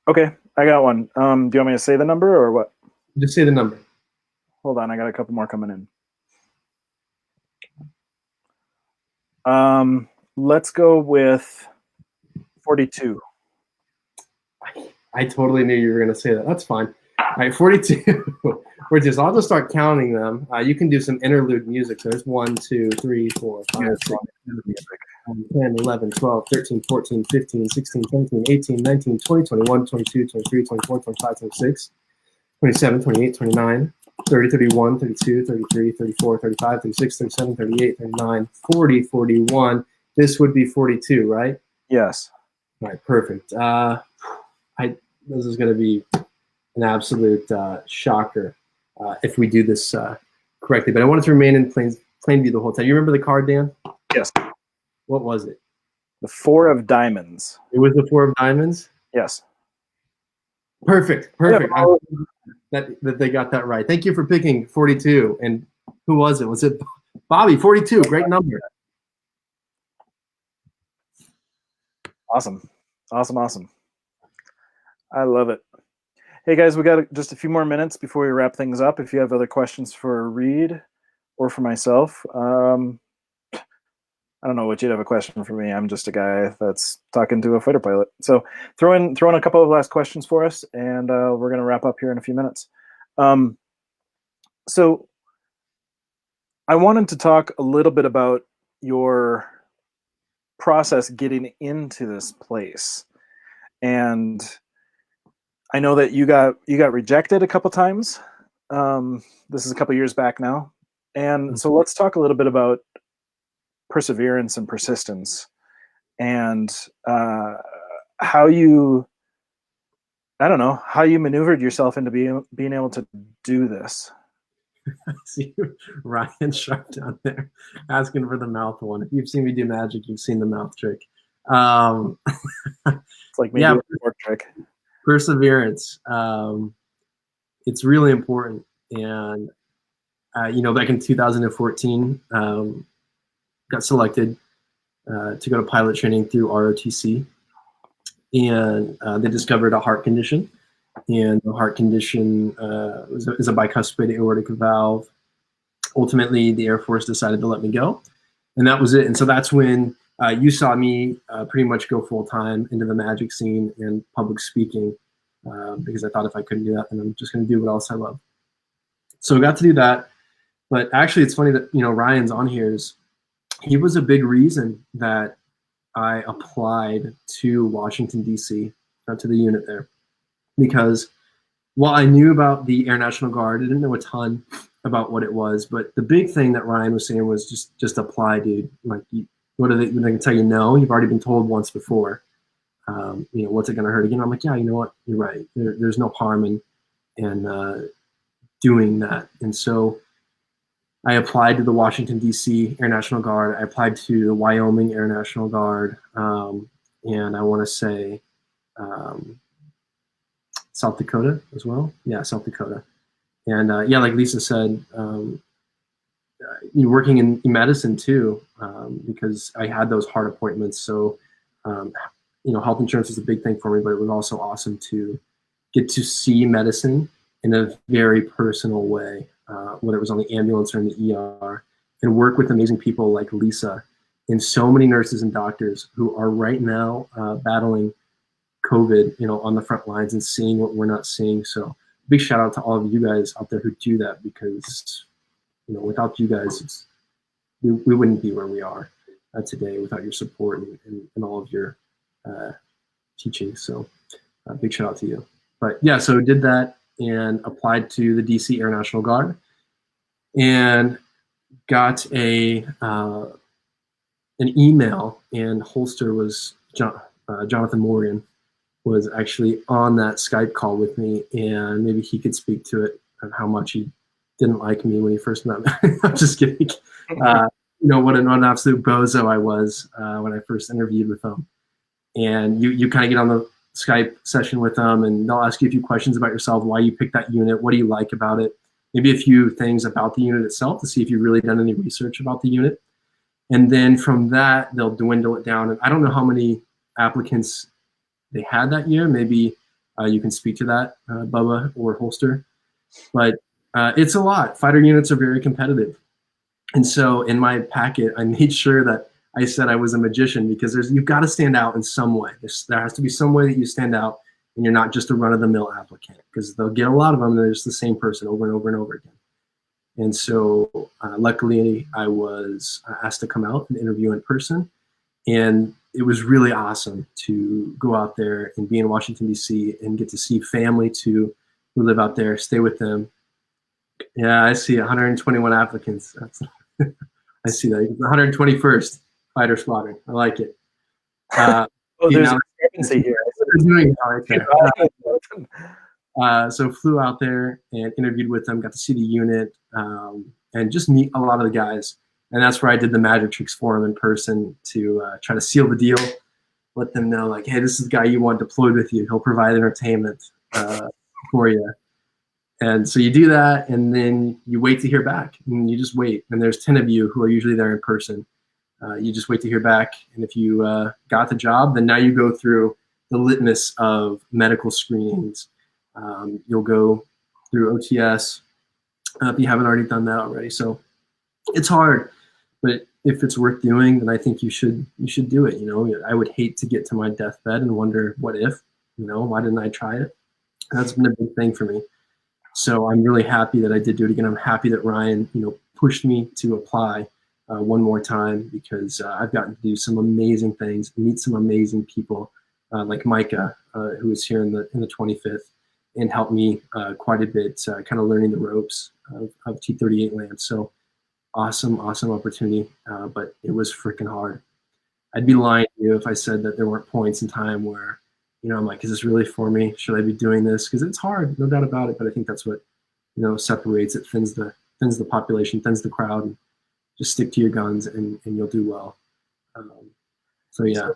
Okay, I got one. Do you want me to say the number or what? Just say the number. Hold on, I got a couple more coming in. Let's go with 42. I totally knew you were going to say that. That's fine. All right, 42. We're just, I'll just start counting them. You can do some interlude music. So there's 1, 2, 3, 4, 5, 6, 7, 10, 11, 12, 13, 14, 15, 16, 17, 18, 19, 20, 21, 22, 23, 24, 25, 26, 27, 28, 29, 30, 31, 32, 33, 34, 35, 36, 37, 38, 39, 40, 41. This would be 42, right? Yes. All right, perfect. This is going to be an absolute shocker if we do this correctly. But I wanted to remain in Plainview the whole time. You remember the card, Dan? Yes. What was it? The 4 of diamonds. It was the 4 of diamonds? Yes. Perfect. Yeah, that they got that right. Thank you for picking 42. And who was it? Was it Bobby? 42. Great number. Awesome. I love it. Hey guys, we got just a few more minutes before we wrap things up. If you have other questions for Reed or for myself, I don't know what you'd have a question for me. I'm just a guy that's talking to a fighter pilot. So throw in a couple of last questions for us, and we're going to wrap up here in a few minutes. So I wanted to talk a little bit about your process getting into this place. And I know that you got rejected a couple times. This is a couple years back now. And so let's talk a little bit about perseverance and persistence and how you maneuvered yourself into being able to do this. I see Ryan Sharp down there asking for the mouth one. If you've seen me do magic, you've seen the mouth trick. It's like maybe a fork trick. Perseverance. It's really important. And, back in 2014, got selected to go to pilot training through ROTC. And they discovered a heart condition. And the heart condition is a bicuspid aortic valve. Ultimately, the Air Force decided to let me go. And that was it. And so that's when you saw me pretty much go full-time into the magic scene and public speaking because I thought if I couldn't do that, then I'm just going to do what else I love. So I got to do that. But actually, it's funny that, Ryan's on here. He was a big reason that I applied to Washington, D.C., to the unit there. Because while I knew about the Air National Guard, I didn't know a ton about what it was. But the big thing that Ryan was saying was just apply, dude. Like, what are they can tell you? No, you've already been told once before. What's it going to hurt again? I'm like, yeah, you know what? You're right. There's no harm in doing that. And so I applied to the Washington, D.C. Air National Guard. I applied to the Wyoming Air National Guard. And I want to say South Dakota as well. Yeah, South Dakota. And like Lisa said, working in medicine too, because I had those heart appointments. So, health insurance was a big thing for me, but it was also awesome to get to see medicine in a very personal way. whether it was on the ambulance or in the ER, and work with amazing people like Lisa and so many nurses and doctors who are right now battling COVID, on the front lines and seeing what we're not seeing. So big shout out to all of you guys out there who do that, because, without you guys, we wouldn't be where we are today without your support and all of your teaching. So big shout out to you. But yeah, so did that and applied to the DC Air National Guard and got an email, and Holster was Jonathan Morgan was actually on that Skype call with me, and maybe he could speak to it of how much he didn't like me when he first met me. I'm just kidding. What an absolute bozo I was when I first interviewed with him. And you kind of get on the Skype session with them, and they'll ask you a few questions about yourself, why you picked that unit, what do you like about it, maybe a few things about the unit itself to see if you've really done any research about the unit. And then from that, they'll dwindle it down. And I don't know how many applicants they had that year. Maybe you can speak to that, Bubba or Holster. But it's a lot. Fighter units are very competitive. And so in my packet, I made sure that I said I was a magician, because you've got to stand out in some way. There has to be some way that you stand out, and you're not just a run-of-the-mill applicant, because they'll get a lot of them. They're just the same person over and over and over again. And so luckily, I was asked to come out and interview in person. And it was really awesome to go out there and be in Washington, D.C. and get to see family too who live out there, stay with them. Yeah, I see 121 applicants. I see that. It's 121st Fighter Squadron. I like it. There's a discrepancy here. So flew out there and interviewed with them, got to see the unit, and just meet a lot of the guys. And that's where I did the magic tricks for them in person to try to seal the deal, let them know, like, hey, this is the guy you want deployed with you. He'll provide entertainment for you. And so you do that, and then you wait to hear back. And you just wait. And there's 10 of you who are usually there in person. You just wait to hear back. And if you got the job, then now you go through the litmus of medical screenings. You'll go through OTS if you haven't already done that already. So it's hard, but if it's worth doing, then I think you should do it. I would hate to get to my deathbed and wonder, what if, why didn't I try it? That's been a big thing for me. So I'm really happy that I did do it again. I'm happy that Ryan, pushed me to apply one more time, because I've gotten to do some amazing things, meet some amazing people like Micah, who was here in the 25th, and helped me quite a bit, kind of learning the ropes of T-38 land. So awesome opportunity, but it was freaking hard. I'd be lying to you if I said that there weren't points in time where, I'm like, is this really for me? Should I be doing this? Because it's hard, no doubt about it. But I think that's what, separates it, thins the population, thins the crowd. And just stick to your guns, and you'll do well. So yeah.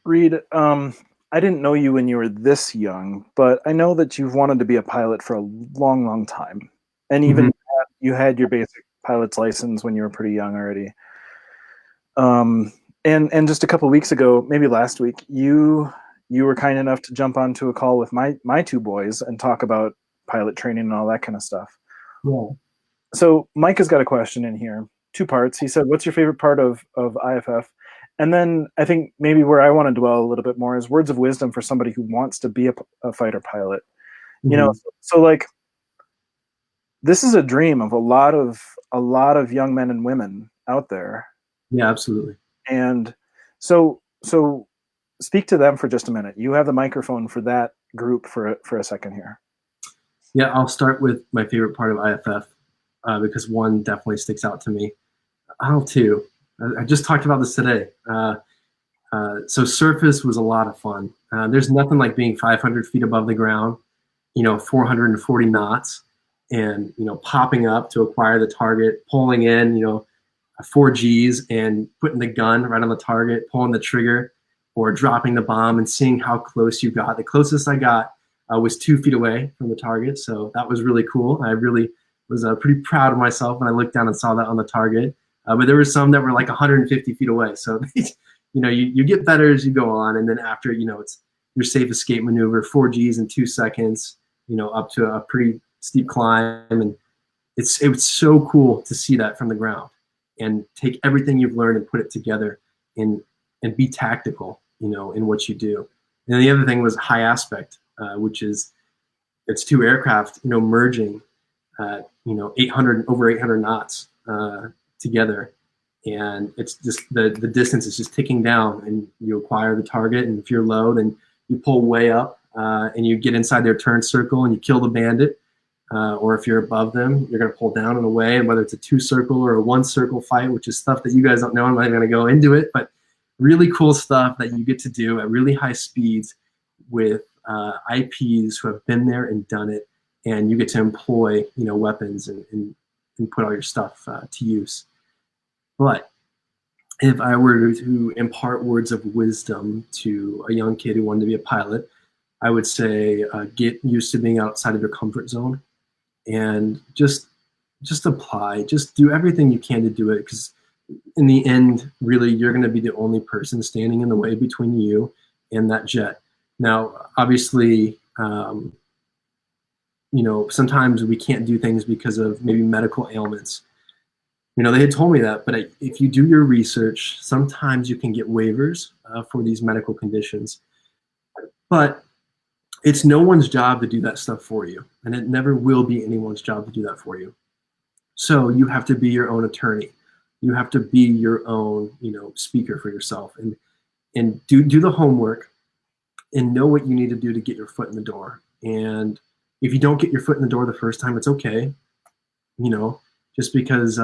Reed, I didn't know you when you were this young, but I know that you've wanted to be a pilot for a long, long time. And even you had your basic pilot's license when you were pretty young already. And just a couple of weeks ago, maybe last week, you were kind enough to jump onto a call with my two boys and talk about pilot training and all that kind of stuff. Yeah. So Mike has got a question in here, 2 parts. He said, what's your favorite part of IFF? And then I think maybe where I want to dwell a little bit more is words of wisdom for somebody who wants to be a fighter pilot. So like, this is a dream of a lot of young men and women out there. Yeah, absolutely. And so speak to them for just a minute. You have the microphone for that group for a second here. Yeah, I'll start with my favorite part of IFF because one definitely sticks out to me. Two. I just talked about this today. So surface was a lot of fun. There's nothing like being 500 feet above the ground, 440 knots, and popping up to acquire the target, pulling in 4 Gs and putting the gun right on the target, pulling the trigger, or dropping the bomb and seeing how close you got. The closest I got was 2 feet away from the target, so that was really cool. I really was pretty proud of myself when I looked down and saw that on the target. But there were some that were like 150 feet away. So, you get better as you go on. And then after, it's your safe escape maneuver, 4 Gs in 2 seconds, up to a pretty steep climb. And it's so cool to see that from the ground and take everything you've learned and put it together and be tactical, in what you do. And the other thing was high aspect, which is it's two aircraft, merging at 800 knots together, and it's just the distance is just ticking down, and you acquire the target, and if you're low, then you pull way up and you get inside their turn circle and you kill the bandit. Or if you're above them, you're going to pull down and away. And whether it's a 2-circle or a 1-circle fight, which is stuff that you guys don't know, I'm not even going to go into it, but really cool stuff that you get to do at really high speeds with IPs who have been there and done it, and you get to employ weapons and put all your stuff to use. But if I were to impart words of wisdom to a young kid who wanted to be a pilot, I would say get used to being outside of your comfort zone, and just apply. Just do everything you can to do it, because in the end, really, you're going to be the only person standing in the way between you and that jet. Now, obviously, sometimes we can't do things because of maybe medical ailments. They had told me that, but if you do your research, sometimes you can get waivers for these medical conditions. But it's no one's job to do that stuff for you, and it never will be anyone's job to do that for you. So you have to be your own attorney. You have to be your own, speaker for yourself, and do the homework and know what you need to do to get your foot in the door. And if you don't get your foot in the door the first time, it's okay. Just because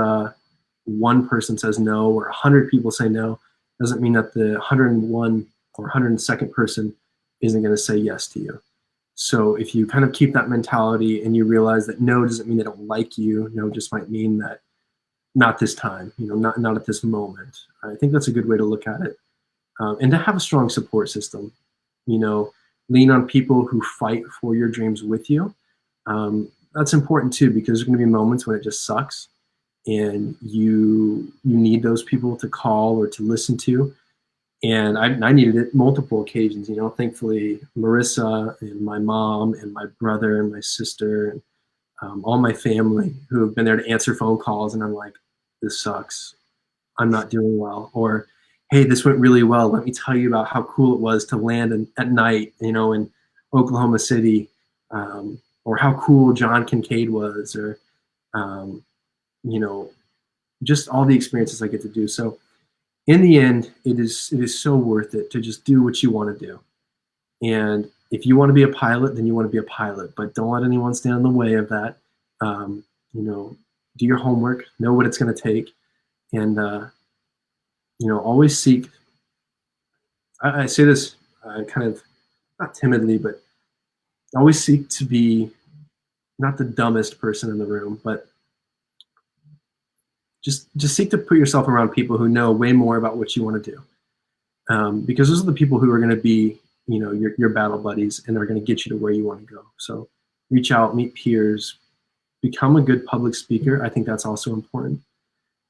one person says no or 100 people say no doesn't mean that the 101 or 102nd person isn't going to say yes to you. So if you kind of keep that mentality and you realize that no doesn't mean they don't like you, no just might mean that not this time, not at this moment. I think that's a good way to look at it. And to have a strong support system, lean on people who fight for your dreams with you. That's important too, because there's going to be moments when it just sucks and you need those people to call or to listen to. And I needed it multiple occasions, thankfully Marissa and my mom and my brother and my sister and all my family who have been there to answer phone calls. And I'm like, this sucks. I'm not doing well. Or, hey, this went really well. Let me tell you about how cool it was to land at night, in Oklahoma City, or how cool John Kincaid was, or, just all the experiences I get to do. So in the end, it is so worth it to just do what you want to do. And if you want to be a pilot, then you want to be a pilot, but don't let anyone stand in the way of that. Do your homework, know what it's going to take, and, always seek. I say this kind of not timidly, but always seek to be not the dumbest person in the room, but just seek to put yourself around people who know way more about what you want to do, because those are the people who are going to be, your battle buddies, and are going to get you to where you want to go. So reach out, meet peers, become a good public speaker. I think that's also important.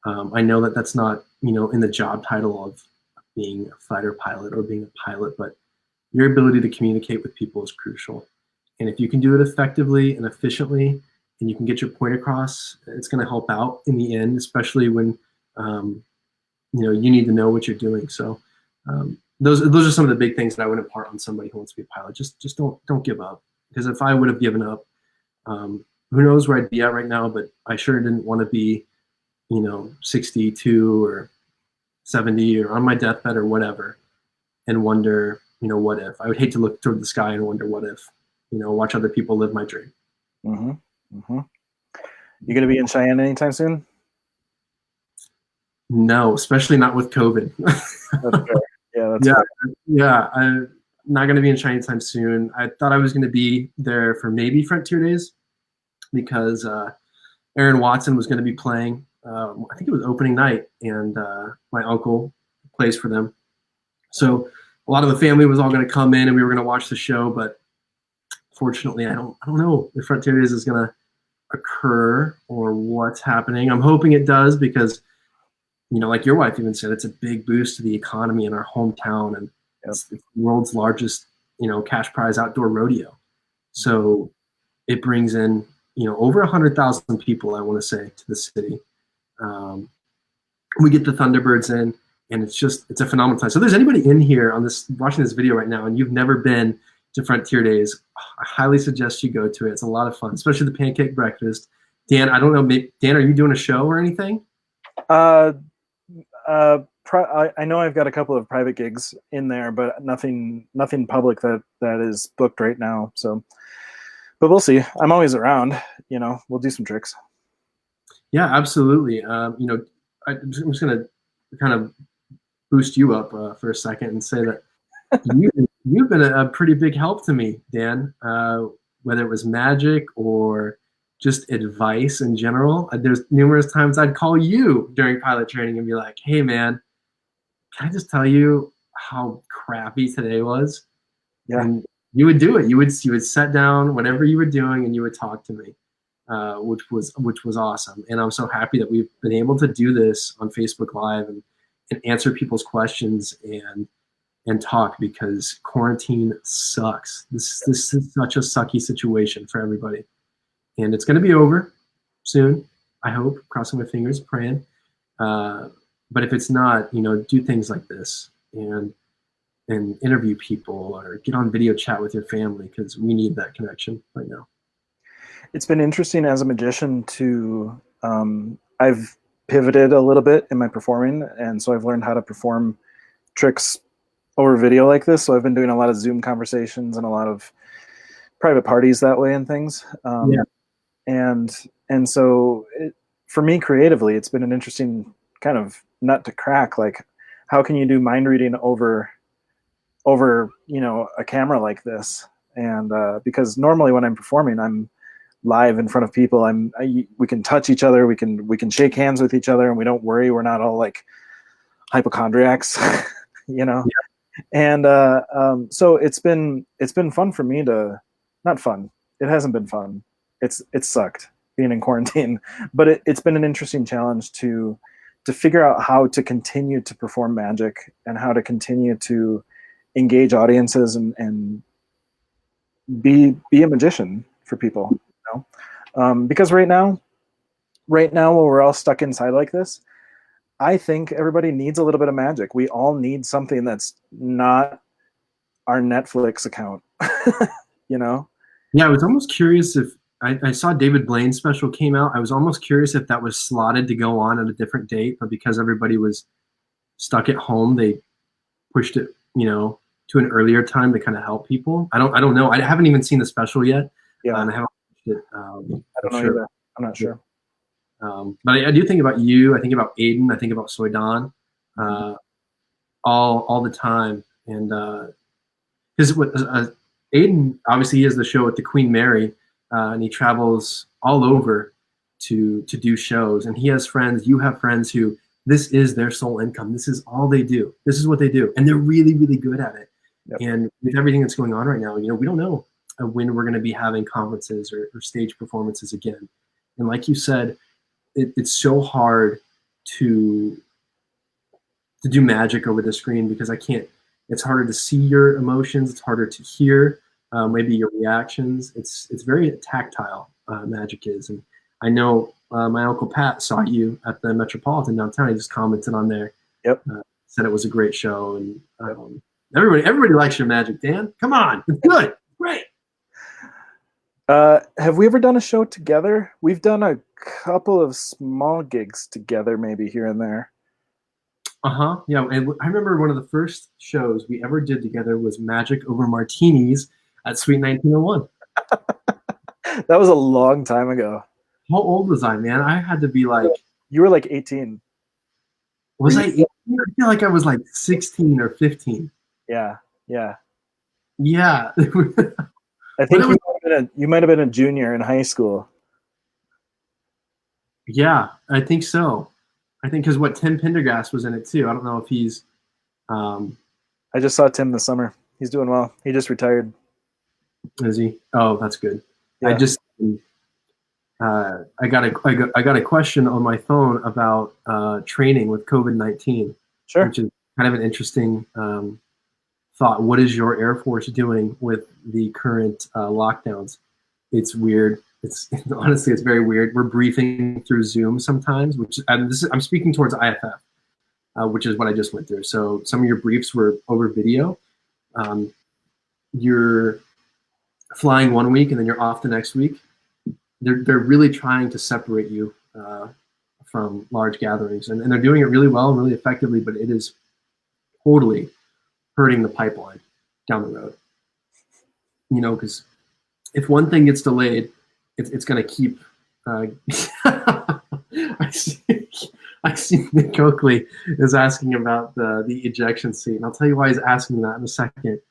I know that that's not, in the job title of being a fighter pilot or being a pilot, but your ability to communicate with people is crucial. And if you can do it effectively and efficiently, and you can get your point across, it's going to help out in the end, especially when, you need to know what you're doing. So those are some of the big things that I would impart on somebody who wants to be a pilot. Just don't give up. Because if I would have given up, who knows where I'd be at right now, but I sure didn't want to be, 62 or 70 or on my deathbed or whatever, and wonder, what if. I would hate to look toward the sky and wonder what if, watch other people live my dream. Mm-hmm. Mm-hmm. You going to be in Cheyenne anytime soon? No, especially not with COVID. That's fair. Yeah, that's fair. Yeah, I'm not going to be in Cheyenne anytime soon. I thought I was going to be there for maybe Frontier Days, because Aaron Watson was going to be playing. I think it was opening night, and my uncle plays for them. So a lot of the family was all going to come in, and we were going to watch the show. But fortunately, I don't know if Frontier Days is going to occur or what's happening. I'm hoping it does, because, like your wife even said, it's a big boost to the economy in our hometown, and it's the world's largest, cash prize outdoor rodeo. So it brings in, over 100,000 people, I want to say, to the city. We get the Thunderbirds in, and it's a phenomenal time. So if there's anybody in here watching this video right now and you've never been to Frontier Days, I highly suggest you go to it. It's a lot of fun, especially the pancake breakfast. Dan, I don't know, Dan, are you doing a show or anything? I know I've got a couple of private gigs in there, but nothing public that is booked right now. So, but we'll see. I'm always around. We'll do some tricks. Yeah, absolutely. I'm just gonna kind of boost you up for a second and say that you've been a pretty big help to me, Dan. Whether it was magic or just advice in general. There's numerous times I'd call you during pilot training and be like, "Hey, man, can I just tell you how crappy today was?" Yeah. And you would do it. You would sit down, whatever you were doing, and you would talk to me, which was awesome. And I'm so happy that we've been able to do this on Facebook Live and answer people's questions and talk, because quarantine sucks. This is such a sucky situation for everybody, and it's going to be over soon. I hope, crossing my fingers, praying. But if it's not, do things like this and interview people or get on video chat with your family, because we need that connection right now. It's been interesting as a magician to, I've pivoted a little bit in my performing, and so I've learned how to perform tricks over video like this. So I've been doing a lot of Zoom conversations and a lot of private parties that way and things. And so for me creatively, it's been an interesting kind of nut to crack. Like, how can you do mind reading over a camera like this? And because normally when I'm performing, I'm live in front of people. We can touch each other, we can shake hands with each other, and we don't worry. We're not all like hypochondriacs, Yeah. And so it's been fun for me to, not fun. It hasn't been fun. It's sucked being in quarantine, but it's been an interesting challenge to figure out how to continue to perform magic and how to continue to engage audiences and be a magician for people. Because right now while we're all stuck inside like this, I think everybody needs a little bit of magic. We all need something that's not our Netflix account. Yeah, I was almost curious if I saw David Blaine's special came out. I was almost curious if that was slotted to go on at a different date, but because everybody was stuck at home, they pushed it, to an earlier time to kind of help people. I don't know. I haven't even seen the special yet. Yeah. And I haven't watched it. I don't know either. I'm not sure. But I do think about you. I think about Aiden. I think about Soydan all the time. And because Aiden, obviously, he has the show at the Queen Mary, and he travels all over to do shows. And he has friends. You have friends who this is their sole income. This is all they do. This is what they do, and they're really, really good at it. Yep. And with everything that's going on right now, we don't know when we're going to be having conferences or stage performances again. And like you said, it's so hard to do magic over the screen because I can't. It's harder to see your emotions. It's harder to hear maybe your reactions. It's very tactile. Magic is, and I know my Uncle Pat saw you at the Metropolitan downtown. He just commented on there. Yep. Said it was a great show, and everybody likes your magic, Dan. Come on, it's good, great. Have we ever done a show together? We've done a couple of small gigs together, maybe here and there. Yeah, and I remember one of the first shows we ever did together was Magic Over Martinis at Suite 1901. That was a long time ago. How old was I, man? I had to be like... You were like 18. Was I 18? I feel like I was like 16 or 15. Yeah. Yeah. I think you might have been a junior in high school. Yeah, I think so. I think because Tim Pendergast was in it too. I don't know if he's... I just saw Tim this summer. He's doing well. He just retired. Is he? Oh, that's good. Yeah. I got a question on my phone about training with COVID-19. Sure. Which is kind of an interesting thought. What is your Air Force doing with the current lockdowns? It's weird. it's honestly it's very weird. We're briefing through Zoom sometimes, which I'm speaking towards IFF, which is what I just went through. So some of your briefs were over video. You're flying one week and then you're off the next week. They're really trying to separate you from large gatherings, and they're doing it really well and really effectively, but it is totally hurting the pipeline down the road. You know, because if one thing gets delayed, it's going to keep. I see Nick Oakley is asking about the ejection seat, and I'll tell you why he's asking that in a second.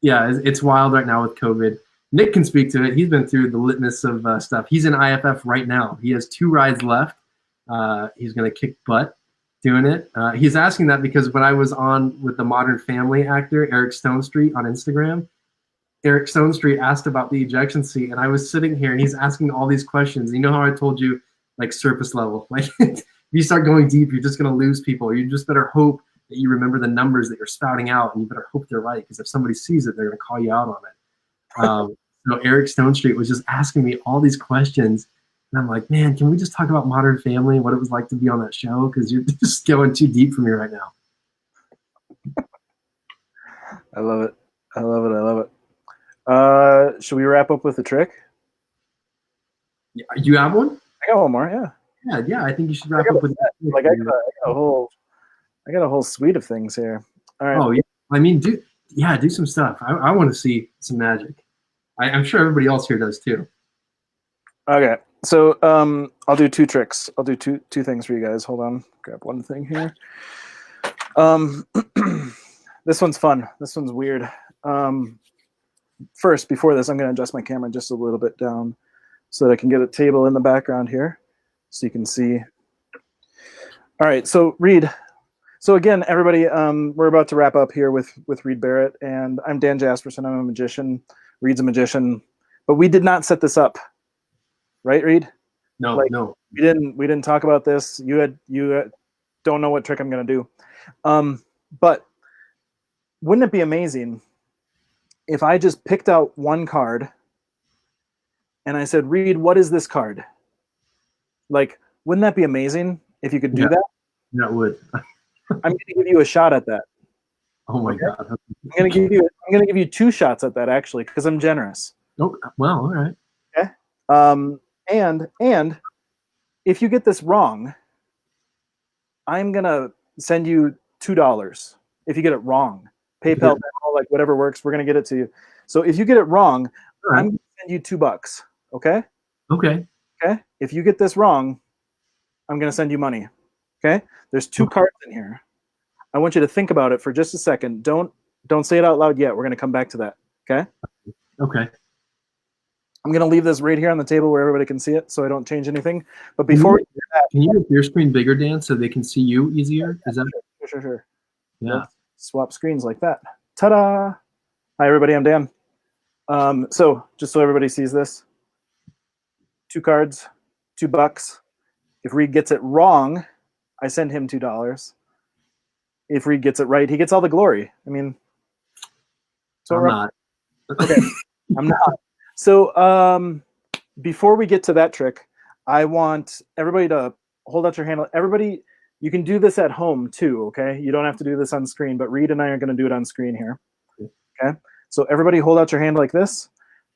Yeah, it's wild right now with COVID. Nick can speak to it. He's been through the litmus of stuff. He's in IFF right now. He has 2 rides left. He's going to kick butt doing it. He's asking that because when I was on with the Modern Family actor, Eric Stonestreet, on Instagram, Eric Stonestreet asked about the ejection seat, and I was sitting here, and he's asking all these questions. You know how I told you, like, surface level. Like, if you start going deep, you're just going to lose people. You just better hope that you remember the numbers that you're spouting out, and you better hope they're right, because if somebody sees it, they're going to call you out on it. So Eric Stonestreet was just asking me all these questions, and I'm like, man, can we just talk about Modern Family and what it was like to be on that show? Because you're just going too deep for me right now. I love it. I love it. I love it. Should we wrap up with the trick? Yeah, you have one? I got one more. Yeah. Yeah. I think you should wrap up with like I got a whole suite of things here. All right. Oh yeah. I mean, do some stuff. I want to see some magic. I'm sure everybody else here does too. Okay. So I'll do 2 tricks. I'll do two things for you guys. Hold on. Grab one thing here. This one's fun. This one's weird. First, before this, I'm going to adjust my camera just a little bit down so that I can get a table in the background here so you can see. All right. So Reed. So again, everybody, we're about to wrap up here with Reed Barrett, and I'm Dan Jasperson. I'm a magician. Reed's a magician, but we did not set this up, right, Reed? No. We didn't talk about this. You don't know what trick I'm going to do, but wouldn't it be amazing if I just picked out one card and I said, Reed, what is this card? Like, wouldn't that be amazing if you could do that? That would. I'm going to give you a shot at that. Oh my God. I'm going to give you 2 shots at that, actually, because I'm generous. Oh, well, all right. Okay. And if you get this wrong, I'm going to send you $2 if you get it wrong. PayPal, like whatever works, we're going to get it to you. So if you get it wrong, right, I'm going to send you $2. Okay? Okay. If you get this wrong, I'm going to send you money. Okay? There's 2 cards in here. I want you to think about it for just a second. Don't say it out loud yet. We're going to come back to that. Okay? Okay. I'm going to leave this right here on the table where everybody can see it so I don't change anything. But before we do that, can you make your screen bigger, Dan, so they can see you easier? Is that sure. Yeah. Let's swap screens like that. Ta-da! Hi, everybody. I'm Dan. So just so everybody sees this, 2 cards, $2. If Reed gets it wrong, I send him $2. If Reed gets it right, he gets all the glory. I mean, so I'm not. Okay, I'm not. So before we get to that trick, I want everybody to hold out your hand. Everybody, you can do this at home too, okay? You don't have to do this on screen, but Reed and I are going to do it on screen here. Okay? So everybody hold out your hand like this.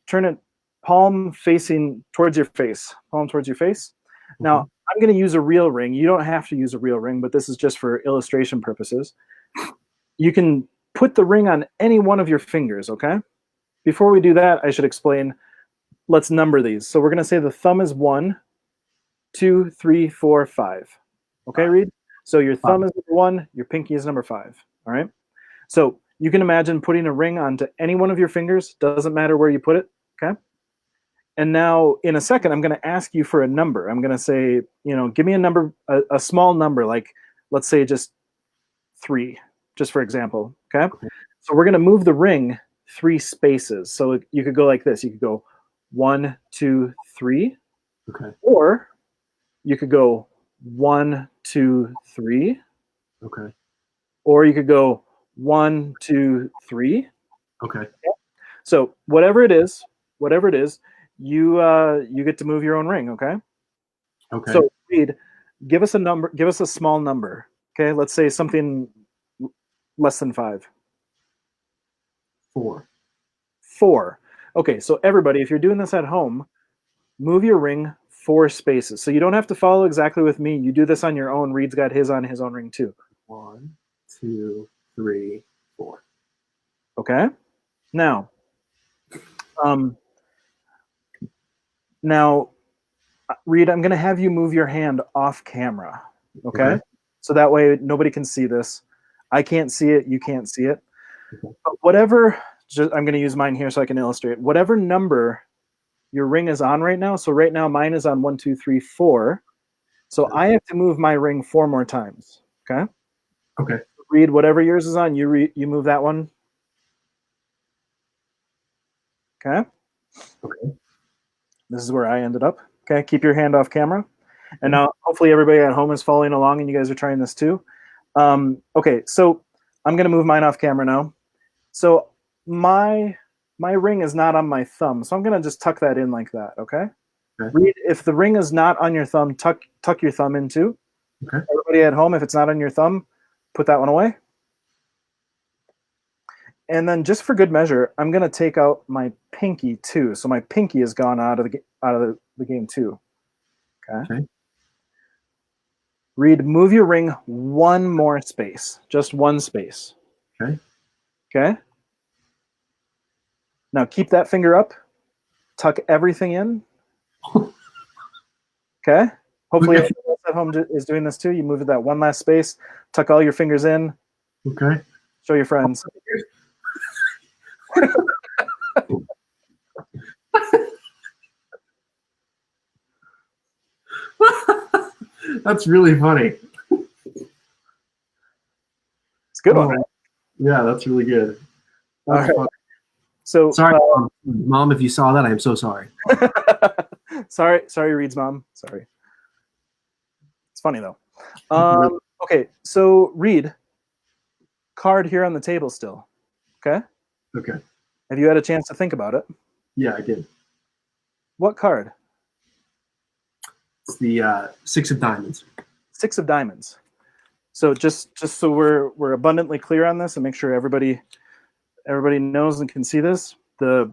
Turn it palm facing towards your face. Palm towards your face. Now, I'm going to use a real ring. You don't have to use a real ring, but this is just for illustration purposes. You can put the ring on any one of your fingers, okay? Before we do that, I should explain. Let's number these. So we're going to say the thumb is 1, 2, 3, 4, 5. Okay, Reed? So your thumb is number 1, your pinky is number 5. All right? So you can imagine putting a ring onto any one of your fingers. Doesn't matter where you put it, okay? And now, in a second, I'm going to ask you for a number. I'm going to say, give me a number, a small number, like, let's say just 3, just for example, okay? So we're going to move the ring 3 spaces. So you could go like this. You could go 1, 2, 3. Okay. Or you could go 1, 2, 3. Okay. Or you could go 1, 2, 3. Okay. So whatever it is, you get to move your own ring. Okay. Okay. So Reed, give us a number. Give us a small number. Okay. Let's say something less than 5. 4. 4. Okay. So everybody, if you're doing this at home, move your ring 4 spaces. So you don't have to follow exactly with me. You do this on your own. Reed's got his on his own ring too. 1, 2, 3, 4. Okay. Now, now, Reed, I'm going to have you move your hand off camera. Okay? So that way nobody can see this. I can't see it. You can't see it. Okay. But whatever, I'm going to use mine here so I can illustrate. Whatever number your ring is on right now. So right now mine is on 1, 2, 3, 4. So I have to move my ring 4 more times. Okay. Okay. Reed, whatever yours is on, you move that one. Okay. Okay. This is where I ended up. Okay. Keep your hand off camera. And now hopefully everybody at home is following along and you guys are trying this too. Okay. So I'm going to move mine off camera now. So my ring is not on my thumb. So I'm going to just tuck that in like that. Okay. Reed, if the ring is not on your thumb, tuck your thumb in too. Okay. Everybody at home, if it's not on your thumb, put that one away. And then just for good measure, I'm going to take out my pinky too. So my pinky has gone out of the game too. Okay. Reed, move your ring 1 more space. Just 1 space. Okay. Okay. Now keep that finger up. Tuck everything in. Okay. Hopefully everyone else at home is doing this too. You move that 1 last space. Tuck all your fingers in. Okay. Show your friends. That's really funny. It's a good one. Right? Yeah, that's really good. That's right. funny. So sorry, Mom, if you saw that, I am so sorry. sorry, Reed's mom. Sorry. It's funny though. Okay, so Reed, card here on the table still. Okay. Okay. Have you had a chance to think about it? Yeah, I did. What card? It's the 6 of diamonds. 6 of diamonds. So just so we're abundantly clear on this and make sure everybody knows and can see this, the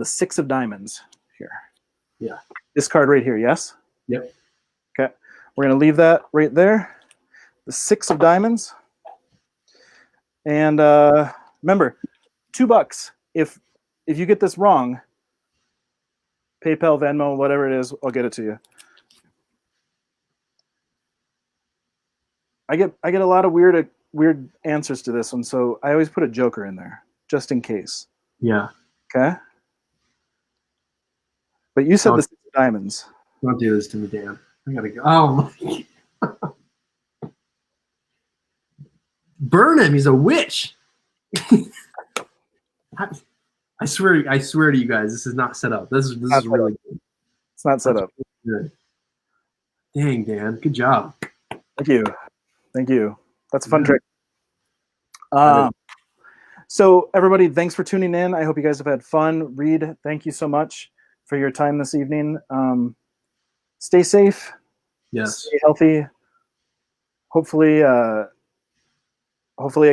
6 of diamonds here. Yeah. This card right here, yes? Yep. Okay. We're going to leave that right there. The 6 of diamonds. And remember, $2. If you get this wrong, PayPal, Venmo, whatever it is, I'll get it to you. I get a lot of weird answers to this one, so I always put a joker in there just in case. Yeah. Okay. But you said the 6 of diamonds. Don't do this to me, Dan. I gotta go. Oh my. Burn him. He's a witch. I swear to you guys, this is not set up. This is really good. It's not set up. Good. Dang, Dan. Good job. Thank you. That's a fun trick. So everybody, thanks for tuning in. I hope you guys have had fun. Reed, thank you so much for your time this evening. Stay safe. Yes. Stay healthy. Hopefully I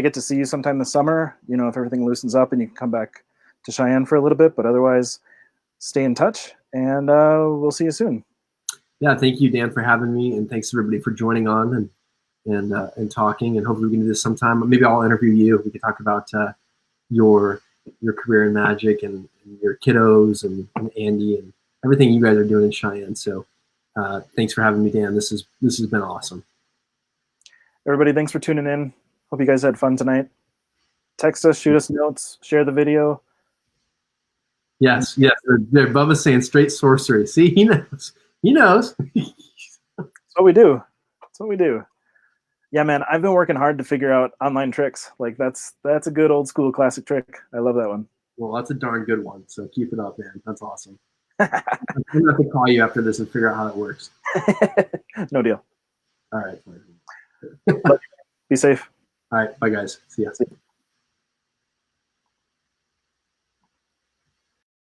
get to see you sometime this summer, if everything loosens up and you can come back to Cheyenne for a little bit, but otherwise stay in touch and we'll see you soon. Yeah. Thank you, Dan, for having me. And thanks everybody for joining on and talking, and hopefully we can do this sometime. Maybe I'll interview you. We can talk about your career in Magic and your kiddos and Andy and everything you guys are doing in Cheyenne. So thanks for having me, Dan. This has been awesome. Everybody, thanks for tuning in. Hope you guys had fun tonight. Text us, shoot us notes, share the video. Yes. They're Bubba's saying straight sorcery. See, he knows. That's what we do. Yeah, man, I've been working hard to figure out online tricks. Like that's a good old school classic trick. I love that one. Well, that's a darn good one. So keep it up, man. That's awesome. I'm gonna have to call you after this and figure out how that works. No deal. All right. Be safe. All right. Bye, guys. See ya.